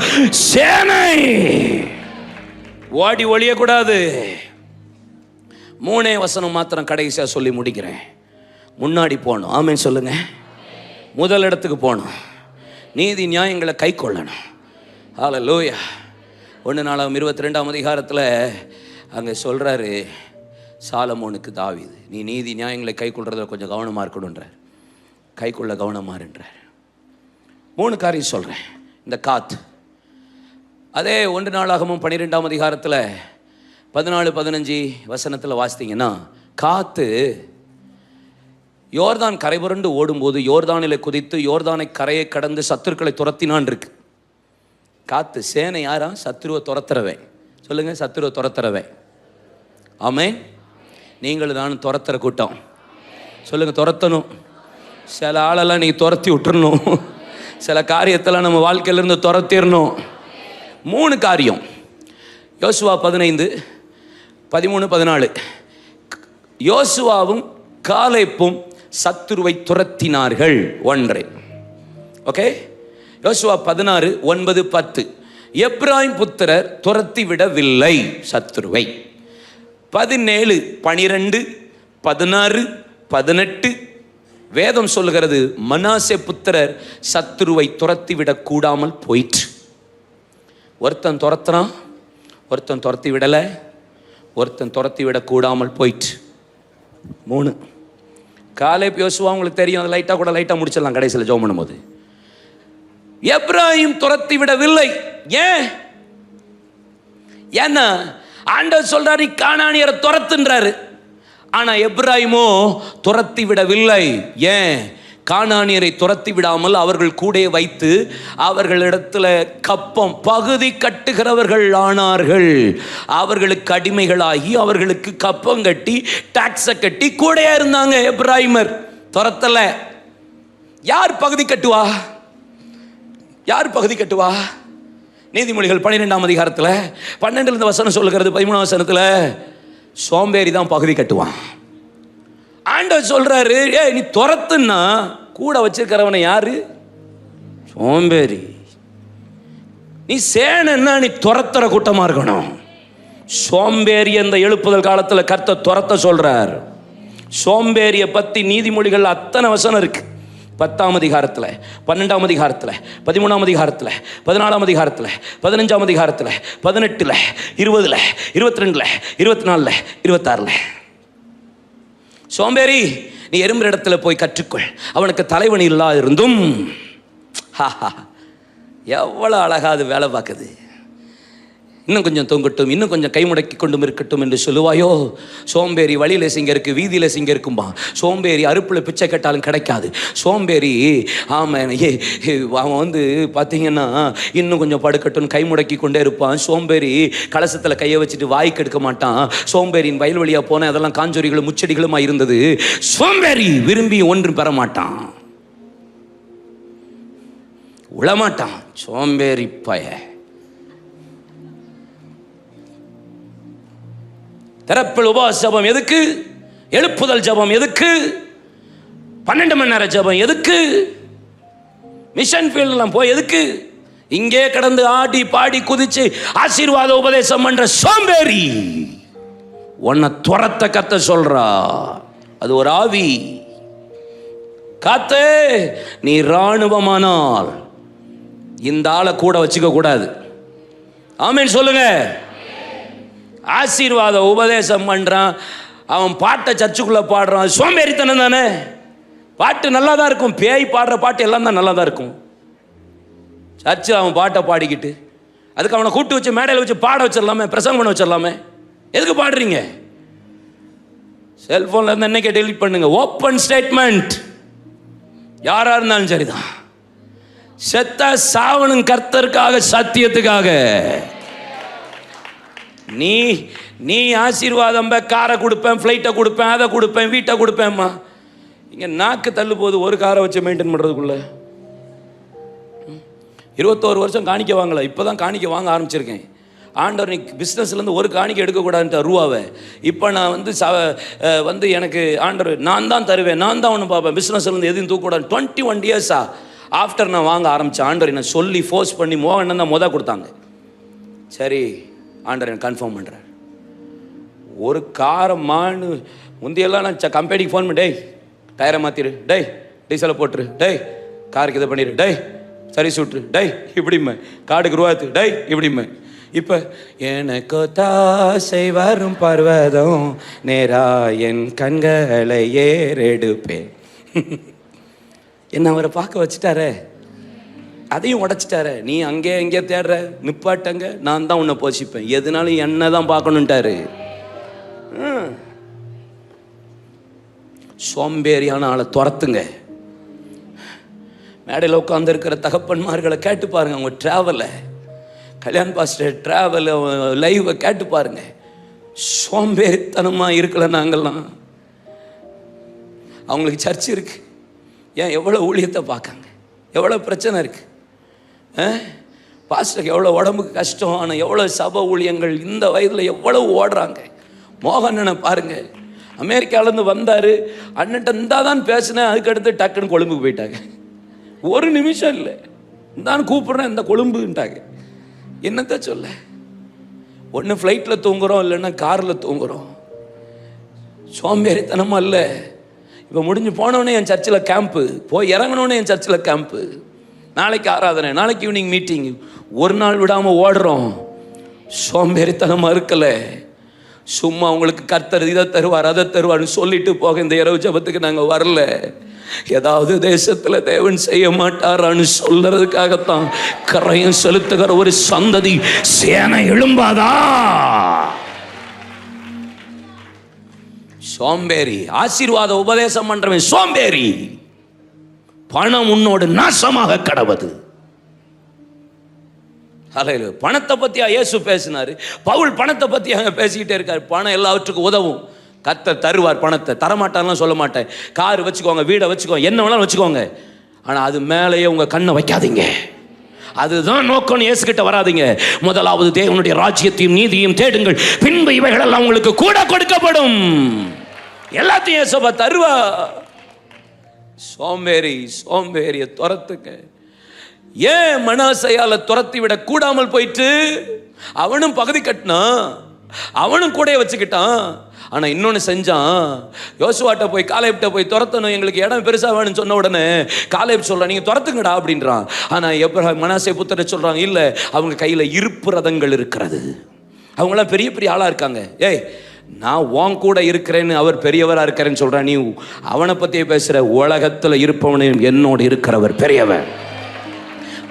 சேனை. ஓடி ஒழியக்கூடாது. 3 வசனம் மாத்திரம் கடைசியா சொல்லி முடிக்கிறேன். முன்னாடி போகணும். ஆமென் சொல்லுங்க. முதல் இடத்துக்கு போகணும். நீதி நியாயங்களை கை கொள்ளணும். ஹல்லேலூயா. 1 நாளாகமம் 22ஆம் அதிகாரத்தில் அங்கே சொல்கிறாரு சாலமோனுக்கு தாவீது, நீ நீதி நியாயங்களை கை கொள்றதுல கொஞ்சம் கவனமாக இருக்கணுன்றார். கை கொள்ள கவனமாக இருன்றார். 3 காரியம் சொல்கிறேன். இந்த காத்து, அதே 1 நாளாகமம் 12ஆம் அதிகாரத்தில் 14-15 வசனத்தில் வாசித்தீங்கன்னா, காத்து யோர்தான் கரை புரண்டு ஓடும்போது யோர்தானிலே குதித்து யோர்தானை கரையை கடந்து சத்துருக்களை துரத்தினான் இருக்கு. காத்து சேனை யாரா? சத்துருவை துரத்துறவை. சொல்லுங்க, சத்துருவை துரத்துறவை. ஆமென். நீங்களும் நானும் துரத்துற கூட்டம். சொல்லுங்க, துரத்தணும். சில ஆளெல்லாம் நீங்க துரத்தி விட்டுறணும். சில காரியத்தெல்லாம் நம்ம வாழ்க்கையிலிருந்து துரத்திடணும். 3 காரியம். யோசுவா 15:13-14. யோசுவாவும் காலேப்பும் சத்துருவை துரத்தினார்கள். 1. ஓகே. யோசுவா 16:9-10. எப்ராயிம் புத்திரர் துரத்தி விடவில்லை சத்துருவை. 17:12-16-18 வேதம் சொல்லுகிறது, மனாசே புத்திரர் சத்துருவை துரத்தி விட கூடாமல் போயிற்று. ஒருத்தன் துரத்துறான், ஒருத்தன் துரத்தி விடல, ஒருத்தன் துரத்தி விட கூடாமல் போயிற்று. 3. காலேப் யோசுவா உங்களுக்கு தெரியும். அது லைட்டாக முடிச்சிடலாம் கடைசியில் ஜெபம் பண்ணும்போது. எப்ராயிம் துரத்தி விடவில்லை. ஏன்? ஏன்னா ஆண்டவர் சொல்றாரு கானானியரை துரத்துன்றாரு. ஆனா எப்ராயிமோ துரத்தி விடவில்லை. ஏன்? கானானியரை துரத்தி விடாமல் அவர்கள் கூட வைத்து அவர்களிடத்துல கப்பம் பகுதி கட்டுகிறவர்கள் ஆனார்கள். அவர்களுக்கு அடிமைகளாகி அவர்களுக்கு கப்பம் கட்டி டாக்ஸை கட்டி கூட இருந்தாங்க. எப்ராயிமர் துரத்தல. யார் பகுதி கட்டுவா? யார் பகுதி கட்டுவா? நீதிமொழிகள் 12ஆம் அதிகாரத்தில் 12 வசனம் சொல்லுகிறது. 13ஆம் வசனத்தில் சோம்பேறி தான் பகுதி கட்டுவான். ஆண்டவர் சொல்றாரு, நீ துரத்துன்னா கூட வச்சிருக்கிறவனை யாரு? சோம்பேறி. நீ சேனன்னா நீ துரத்துற கூட்டமா இருக்கணும். சோம்பேறி அந்த எழுப்புதல் காலத்தில் கர்த்தர் துரத்த சொல்றார். சோம்பேறியை பற்றி நீதிமொழிகள் அத்தனை வசனம் இருக்கு. 10ஆம் அதிகாரத்தில், 12ஆம் அதிகாரத்தில், 13ஆம் அதிகாரத்தில், 14ஆம் அதிகாரத்தில், 15ஆம் அதிகாரத்தில், 18, 20, 22, 24, 26. சோம்பேறி, நீ எறும்புற இடத்துல போய் கற்றுக்கொள், அவனுக்கு தலைவணி இல்லாது இருந்தும். எவ்வளோ அழகா அது வேலை பார்க்குது. இன்னும் கொஞ்சம் தொங்கட்டும், இன்னும் கொஞ்சம் கை முடக்கி கொண்டும் இருக்கட்டும் என்று சொல்லுவாயோ. சோம்பேறி வழியில் சிங்க இருக்கு, வீதியில் சிங்க இருக்கும்பா. சோம்பேறி அறுப்பில் பிச்சை கேட்டாலும் கிடைக்காது. சோம்பேறி ஆமாம், அவன் வந்து பார்த்தீங்கன்னா இன்னும் கொஞ்சம் படுக்கட்டும் கை முடக்கி கொண்டே இருப்பான். சோம்பேறி கலசத்தில் கையை வச்சுட்டு வாய்க்கு எடுக்க மாட்டான். சோம்பேறியின் வயல் வழியாக போன அதெல்லாம் காஞ்சொரிகளும் முச்செடிகளுமா இருந்தது. சோம்பேறி விரும்பி ஒன்றும் பெற மாட்டான், உளமாட்டான். சோம்பேறி பய. திறப்பில் உபவாச ஜபம் எதுக்கு? எழுப்புதல் ஜபம் எதுக்கு? 12 மணி நேர ஜபம் எதுக்கு? மிஷன் ஃபீல்ட்லாம் போய் எதுக்கு? இங்கே கடந்து ஆடி பாடி குதிச்சு ஆசீர்வாத உபதேசம் பண்ற சோம்பேறி உன்னை துரத்த கத்த சொல்றா. அது ஒரு ஆவி. காத்தே, நீ இராணுவமானால் இந்த ஆளை கூட வச்சுக்க கூடாது. ஆமேன் சொல்லுங்க. ஆசீர்வாத உபதேசம் பண்றான், அவன் பாட்டை சர்ச்சுக்குள்ள பாடுறான். சோம்பேறித்தனம் தானே. பாட்டு நல்லா தான் இருக்கும், பேய் பாடுற பாட்டு எல்லாம் தான் நல்லா தான் இருக்கும். சர்ச்சு அவன் பாட்டை பாடிக்கிட்டு அதுக்கு அவனை கூப்பிட்டு வச்சு மேடையில் வச்சு பாட வச்சிடலாமே, பிரசங்கம் பண்ண வச்சிடலாமே. எதுக்கு பாடுறீங்க? செல்போன்ல இருந்து என்னைக்கு டெலிட் பண்ணுங்க. Open statement. யாரா இருந்தாலும் சரிதான். செத்த சாவனும் கர்த்தருக்காக, சத்தியத்துக்காக. நீ நீ ஆசீர்வாதம் காரை கொடுப்பேன், ஃப்ளைட்டை கொடுப்பேன், அதை கொடுப்பேன், வீட்டை கொடுப்பேன்மா. இங்கே நாக்கு தள்ளு போது ஒரு காரை வச்சு மெயின்டைன் பண்ணுறதுக்குள்ள. 21 வருஷம் காணிக்க வாங்கலை, இப்போ தான் காணிக்க வாங்க ஆரம்பிச்சிருக்கேன். ஆண்டவர் நீ பிஸ்னஸ்லேருந்து ஒரு காணிக்க எடுக்கக்கூடாதுன்ட்டு ரூபாவை. இப்போ நான் வந்து எனக்கு ஆண்டவர் நான் தான் தருவேன், நான் தான் ஒன்று பார்ப்பேன், பிஸ்னஸ்லேருந்து எதுவும் தூக்கக்கூடாது. 21 இயர்ஸா ஆஃப்டர் நான் வாங்க ஆரம்பித்தேன். ஆண்டவர் என்னை சொல்லி ஃபோர்ஸ் பண்ணி மோகன் தான் கொடுத்தாங்க. சரி, ஆண்டவர் எனக்கு கன்ஃபார்ம் பண்ணுறார். ஒரு காரை முந்தையெல்லாம் நான் கம்பெனிக்கு ஃபோன் பண்ணி, டேய் டயரை மாற்றிடு, டேய் டீசலை போட்டுரு, டேய் காருக்கு இதை பண்ணிடு, டேய் சர்வீஸ் விட்டுரு, டேய் இப்படிமே காடுக்கு ரூபாத்து, டேய் இப்படிமே. இப்போ எனக்கு தாசை வரும் பர்வதம் நேரா என் கண்களை ஏறெடுப்பேன். என்ன அவரை பார்க்க வச்சுட்டாரே, அதையும் உடைச்சிட்டாரு. நீ அங்கே எங்கே தேடுற, நிப்பாட்டங்க, நான் தான் உன்னை போஷிப்பேன், எதுனாலும் என்ன தான் பார்க்கணுன்ட்டாரு. சோம்பேறியான ஆளை துரத்துங்க. மேடையில் உட்கார்ந்து இருக்கிற தகப்பன்மார்களை கேட்டு பாருங்க, அவங்க டிராவலை, கல்யாண பாஸ்டர் டிராவல் லைவை கேட்டு பாருங்க. சோம்பேறித்தனமாக இருக்கல நாங்கள்லாம். அவங்களுக்கு சர்ச் இருக்கு, ஏன் எவ்வளோ ஊழியத்தை பார்க்காங்க, எவ்வளோ பிரச்சனை இருக்கு. பாஸ்டருக்கு எவ்வளோ உடம்புக்கு கஷ்டம், ஆனால் எவ்வளோ சபை ஊழியங்கள் இந்த வயதில் எவ்வளோ ஓடுறாங்க. மோகனனை பாருங்க, அமெரிக்காவிலேருந்து வந்தார், அண்ணன்ட்ட இருந்தால் தான் பேசினேன், அதுக்கடுத்து டக்குன்னு கொழும்புக்கு போயிட்டாங்க. ஒரு நிமிஷம் இல்லை, இந்தான் கூப்பிட்றேன், இந்த கொழும்புன்ட்டாங்க. என்னத்த சொல்ல, ஒன்று ஃப்ளைட்டில் தூங்குகிறோம், இல்லைன்னா காரில் தூங்குகிறோம். சோம்பேறித்தனமாக இல்லை. இப்போ முடிஞ்சு போனவொடனே என் சர்ச்சில் கேம்ப்பு, போய் இறங்கினோடனே என் சர்ச்சில் கேம்ப்பு, நாளைக்கு ஆராதனை, நாளைக்கு ஈவினிங் மீட்டிங், ஒரு நாள் விடாமல் ஓடுறோம். சோம்பேறித்தனமாக இருக்கலை. சும்மா உங்களுக்கு கர்த்தர் இதை தருவார் அதை தருவார்னு சொல்லிட்டு போக இந்த இரவு ஜபத்துக்கு நாங்கள் வரல. ஏதாவது தேசத்தில் தேவன் செய்ய மாட்டாரான்னு சொல்றதுக்காகத்தான் கரையும் செலுத்துகிற ஒரு சந்ததி சேனை எழும்பாதா? சோம்பேறி. ஆசீர்வாத உபதேசம் பண்றவன் சோம்பேறி. பணம் உன்னோடு நாசமாக கடவுது. பணத்தை பத்தியா இயேசு பேசினாரு, பவுல் பணத்தை பத்தி பேசிக்கிட்டே இருக்காரு. பணம் எல்லாவற்றுக்கும் உதவும், கர்த்தர் தருவார். பணத்தை தரமாட்டார்லாம் சொல்ல மாட்டேன். கார் வச்சுக்கோங்க, வீடை வச்சுக்கோங்க, என்ன வேணாலும் வச்சுக்கோங்க, ஆனா அது மேலேயே உங்க கண்ணை வைக்காதீங்க. அதுதான் நோக்கம். இயேசுகிட்ட வராதீங்க. முதலாவது தேவனுடைய ராஜ்யத்தையும் நீதியையும் தேடுங்கள், பின்பு இவைகளெல்லாம் உங்களுக்கு கூட கொடுக்கப்படும். எல்லாத்தையும் இயேசுவா தருவா. சோம்பேறியை துரத்துங்க. ஏன் மனாசையால துரத்தி விட கூடாமல் போயிட்டு? அவனும் பகுதி கட்டினான், அவனும் கூட வச்சுக்கிட்டான். ஆனா இன்னொன்னு செஞ்சான். யோசுவாட்ட போய் காலேப்ட்ட போய் துரத்தணும், எங்களுக்கு இடம் பெருசா வேணும்னு சொன்ன உடனே காலேப் சொல்றான், நீங்க துரத்துங்கடா அப்படின்றான். ஆனா மனாசே புத்திர சொல்றாங்க, இல்ல அவங்க கையில இருப்பு ரதங்கள் இருக்கிறது, அவங்களாம் பெரிய பெரிய ஆளா இருக்காங்க. ஏய், நான் உன் கூட இருக்கிறேன்னு அவர் பெரியவரா இருக்கிறேன்னு சொல்றான், நீ அவனை பத்தியே பேசுற. உலகத்துல இருப்பவனையும் என்னோடு இருக்கிறவர் பெரியவர்.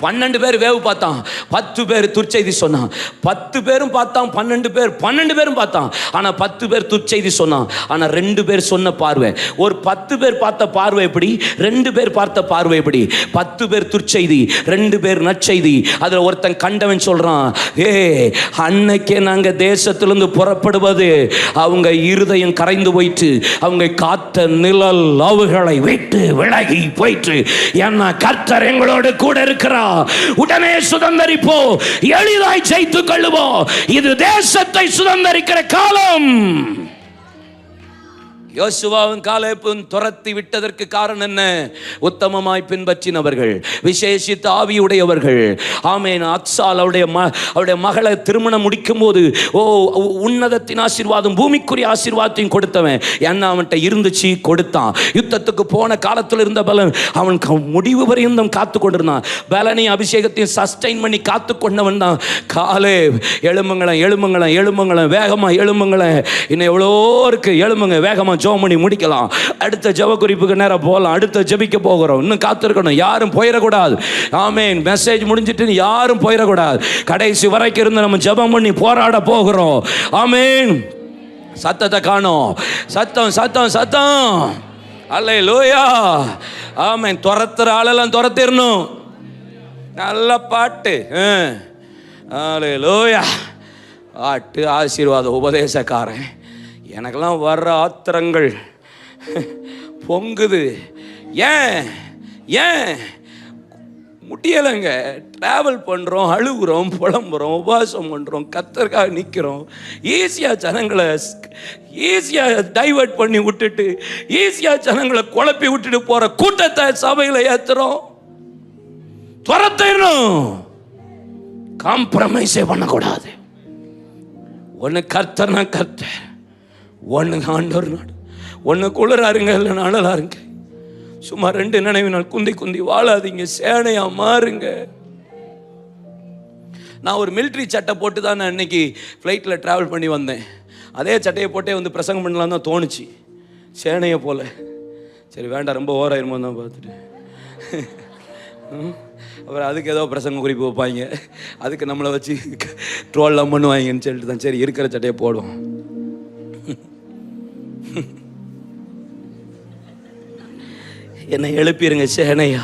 12 பேர் வேவு பார்த்தான், 10 பேர் துர்ச்செய்தி சொன்னான். 10 பேரும் பார்த்தான், 12 பேரும் பார்த்தான். ஆனா 10 பேர் துர்ச்செய்தி சொன்னான். ஆனா 2 பேர் சொன்ன பார்வை, ஒரு 10 பேர் பார்த்த பார்வை எப்படி, 2 பேர் பார்த்த பார்வை எப்படி? 10 பேர் துர்ச்செய்தி, 2 பேர் நற்செய்தி. அதுல ஒருத்தன் கண்டவன் சொல்றான், ஏ அன்னைக்கே நாங்க தேசத்திலிருந்து புறப்படுவது அவங்க இருதயம் கரைந்து போயிட்டு, அவங்க காத்த நிழல் அவுகளை விட்டு விலகி போயிட்டு, ஏன்னா கர்த்தர் எங்களோடு கூட இருக்கிறார். உடனே சுதந்தரிப்போ, எளிதாய் ஜெயித்துக் கொள்ளுவோம். இது தேசத்தை சுதந்தரிக்கிற காலம். யோசுவாவும் காலேப்பும் துரத்தி விட்டதற்கு காரணம் என்ன? உத்தமமாய் பின்பற்றினவர்கள், விசேஷித்த ஆவியுடையவர்கள். ஆமென். அக்சால் அவருடைய மகளை திருமணம் முடிக்கும் போது, ஓ உன்னதத்தின் ஆசீர்வாதம், பூமிக்குரிய ஆசீர்வாதத்தையும் கொடுத்தவன். என்ன அவன்கிட்ட இருந்துச்சு, கொடுத்தான். யுத்தத்துக்கு போன காலத்தில் இருந்த பலன் அவன் முடிவு வரையும் காத்து கொண்டிருந்தான். பலனையும் அபிஷேகத்தையும் சஸ்டைன் பண்ணி காத்து கொண்டவன் தான் காலேப். எழும்புங்களேன், வேகமா எழும்புங்களேன், இன்னும் எவ்வளோ இருக்கு, எழும்புங்க வேகமா ஜெபம் பண்ணி முடிக்கலாம். அடுத்த ஜெப குறிப்புக்கு நேரம் போகலாம். அடுத்த ஜெபிக்க போகிறோம். இன்னும் காத்திருக்கணும், யாரும் போயிடக்கூடாது. ஆமென். மெசேஜ் முடிஞ்சிட்டு யாரும் போயிடக்கூடாது. கடைசி வரைக்கும் இருந்து நம்ம ஜெபம் பண்ணி போராட போகிறோம். ஆமென். சத்தத்தை காணோம், சத்தம். அல்லேலூயா. ஆமென். துரத்துற ஆளெல்லாம் துரத்திடணும். நல்ல பாட்டு. அல்லேலூயா. பாட்டு ஆசீர்வாத உபதேசக்காரன். எனக்கெல்லாம் வர்ற ஆத்திரங்கள் பொங்குது. ஏன் முடியலைங்க. ட்ராவல் பண்ணுறோம், அழுகுறோம், புலம்புறோம், உபவாசம் பண்ணுறோம், கர்த்தருக்காக நிற்கிறோம். ஈஸியாக டைவர்ட் பண்ணி விட்டுட்டு, ஈஸியாக ஜனங்களை குழப்பி விட்டுட்டு போகிற கூட்டத்தை சபையில் ஏற்றுறோம். துரத்திடணும், காம்ப்ரமைஸே பண்ணக்கூடாது. ஒன்று கர்த்தர்னா கர்த்தர், ஒன்று ஆண்டவர் நாடு. ஒன்று குளிராருங்க, இல்லை நாளலாருங்க. சும்மா 2 நினைவினால் குந்தி வாழாதீங்க, சேனையா மாறுங்க. நான் ஒரு மிலிட்ரி சட்டை போட்டு தான் நான் இன்னைக்கு ஃப்ளைட்டில் ட்ராவல் பண்ணி வந்தேன். அதே சட்டையை போட்டே வந்து பிரசங்கம் பண்ணலாம் தான் தோணுச்சு, சேனையை போல. சரி வேண்டாம், ரொம்ப ஓராயிருமோ தான் பார்த்துட்டு அப்புறம் அதுக்கு ஏதோ பிரசங்க குறிப்பு வைப்பாங்க, அதுக்கு நம்மளை வச்சு ட்ரோல்லாம் பண்ணுவாங்கன்னு சொல்லிட்டு தான் சரி இருக்கிற சட்டையை போடுவோம். என்னை எழுப்பிருங்க சேனையா,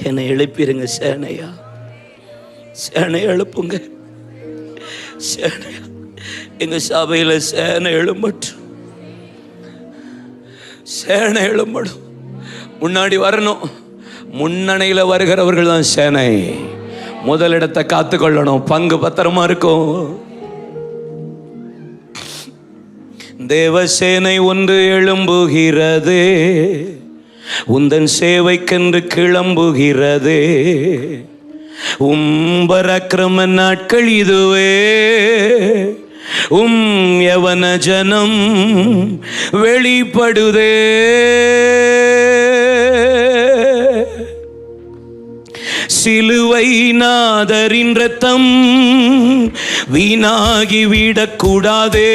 என்னை எழுப்பிருங்க சேனையா, சேனை எழுப்புங்க சேனையா. எங்க சபையில் சேனை எழும்பட்டும், சேனை எழும்படும். முன்னாடி வரணும். முன்னணியில் வருகிறவர்கள் தான் சேனை. முதலிடத்தை காத்துக்கொள்ளணும், பங்கு பத்திரமா இருக்கும். தேவசேனை ஒன்று எழும்புகிறது, உந்தன் சேவைக்கென்று கிளம்புகிறது. பராக்கிரம நாட்கள் இதுவே, யவன ஜனம் வெளிப்படுதே. சிலுவை நாதரின் ரத்தம் வீணாகி விடக்கூடாதே.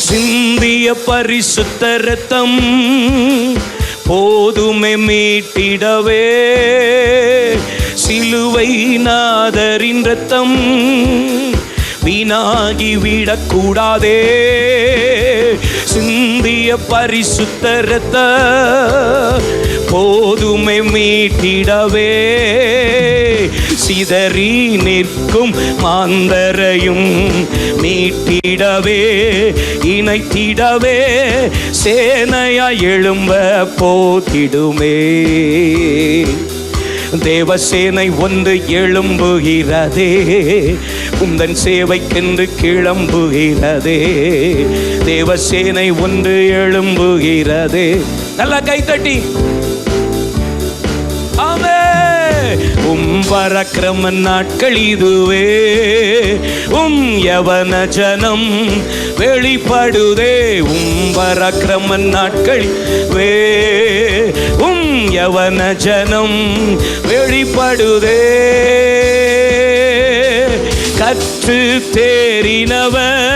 சிந்திய பரிசுத்த ரத்தம் போதுமே மீட்டிடவே. சிலுவை நாதரின் ரத்தம் வீணாகி விடக்கூடாதே. சிந்திய பரிசுத்த ரத்தம் போதுமை மீட்டிடவே. சிதறி நிற்கும் மாந்தரையும் மீட்டிடவே, இணைத்திடவே சேனையா எழும்ப போத்திடுமே. தேவசேனை ஒன்று எழும்புகிறதே, உந்தன் சேவைக்கென்று கிளம்புகிறதே. தேவசேனை ஒன்று எழும்புகிறதே. நல்லா கைத்தட்டி ஆமென். பராக்கிரம நாட்கள் இதுவே, யவன ஜனம் வெளிப்படுதே. பராக்கிரம நாட்கள் வே, யவன ஜனம் வெளிப்படுதே. கற்று தேறினவர்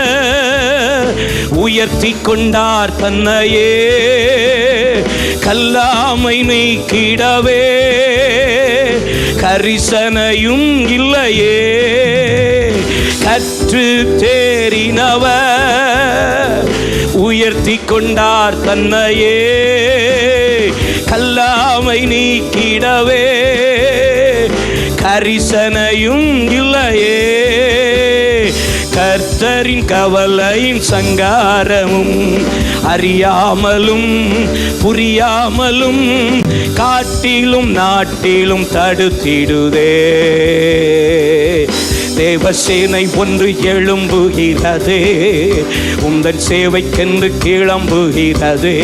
உயர்த்தி கொண்டார் தன்னையே, கல்லாமை நீக்கிடவே கரிசனையும் இல்லையே. கற்று தேறினவர் உயர்த்தி கொண்டார் தன்னையே, கல்லாமை நீக்கிடவே கரிசனையும் இல்லையே. கர்த்தரின் கவலையின் சங்காரமும் அறியாமலும் புரியாமலும் காட்டிலும் நாட்டிலும் தடுத்திடுதே. தேவசேனை ஒன்று எழும்புகிறது, உந்தன் சேவைக்கென்று கிளம்புகிறது.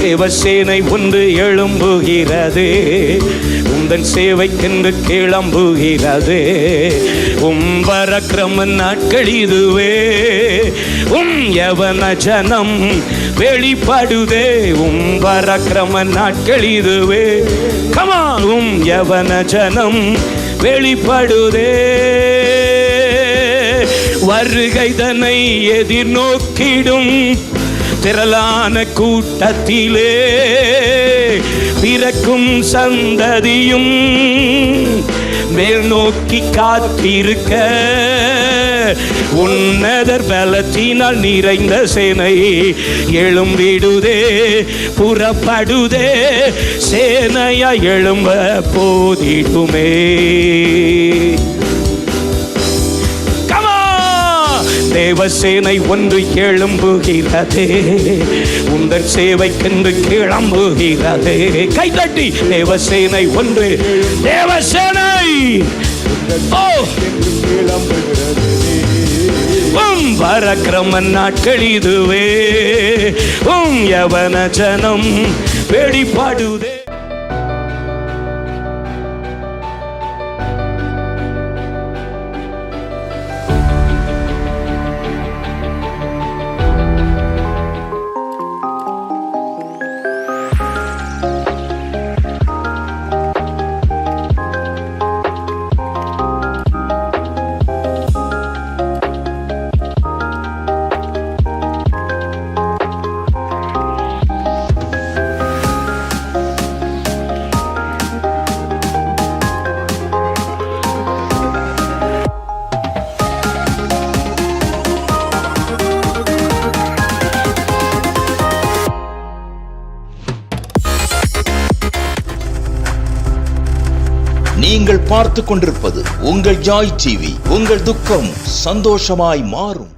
தேவசேனை ஒன்று எழும்புகிறது, உந்தன் சேவைக்கென்று கிளம்புகிறது. பராக்கிரம நாட்கள் இதுவே, யவன ஜனம் வெளிப்படுதே. பராக்கிரம நாட்கள் இதுவே, கமான் யவன ஜனம் வெளிப்படுதே. வருகை தன்னை எதிர்நோக்கிடும் திரளான கூட்டத்திலே பிறக்கும் சந்ததியும் மேல் நோக்கி காத்திருக்க, உன்னதர் பலத்தினால் நிறைந்த சேனை எழும்பிடுதே, புறப்படுதே. சேனையா எழும்ப போதிடுமே. தேவசேனை ஒன்று எழும்புகிறது, உந்தன் சேவைக்கென்று கிளம்புகிறது. கைதட்டி தேவசேனை ஒன்று, தேவசேனை பராக்கிரம நாட்கள் இதுவே, யவன ஜனம் வெளிப்படுதே. நீங்கள் பார்த்து கொண்டிருப்பது உங்கள் ஜாய் டிவி. உங்கள் துக்கம் சந்தோஷமாய் மாறும்.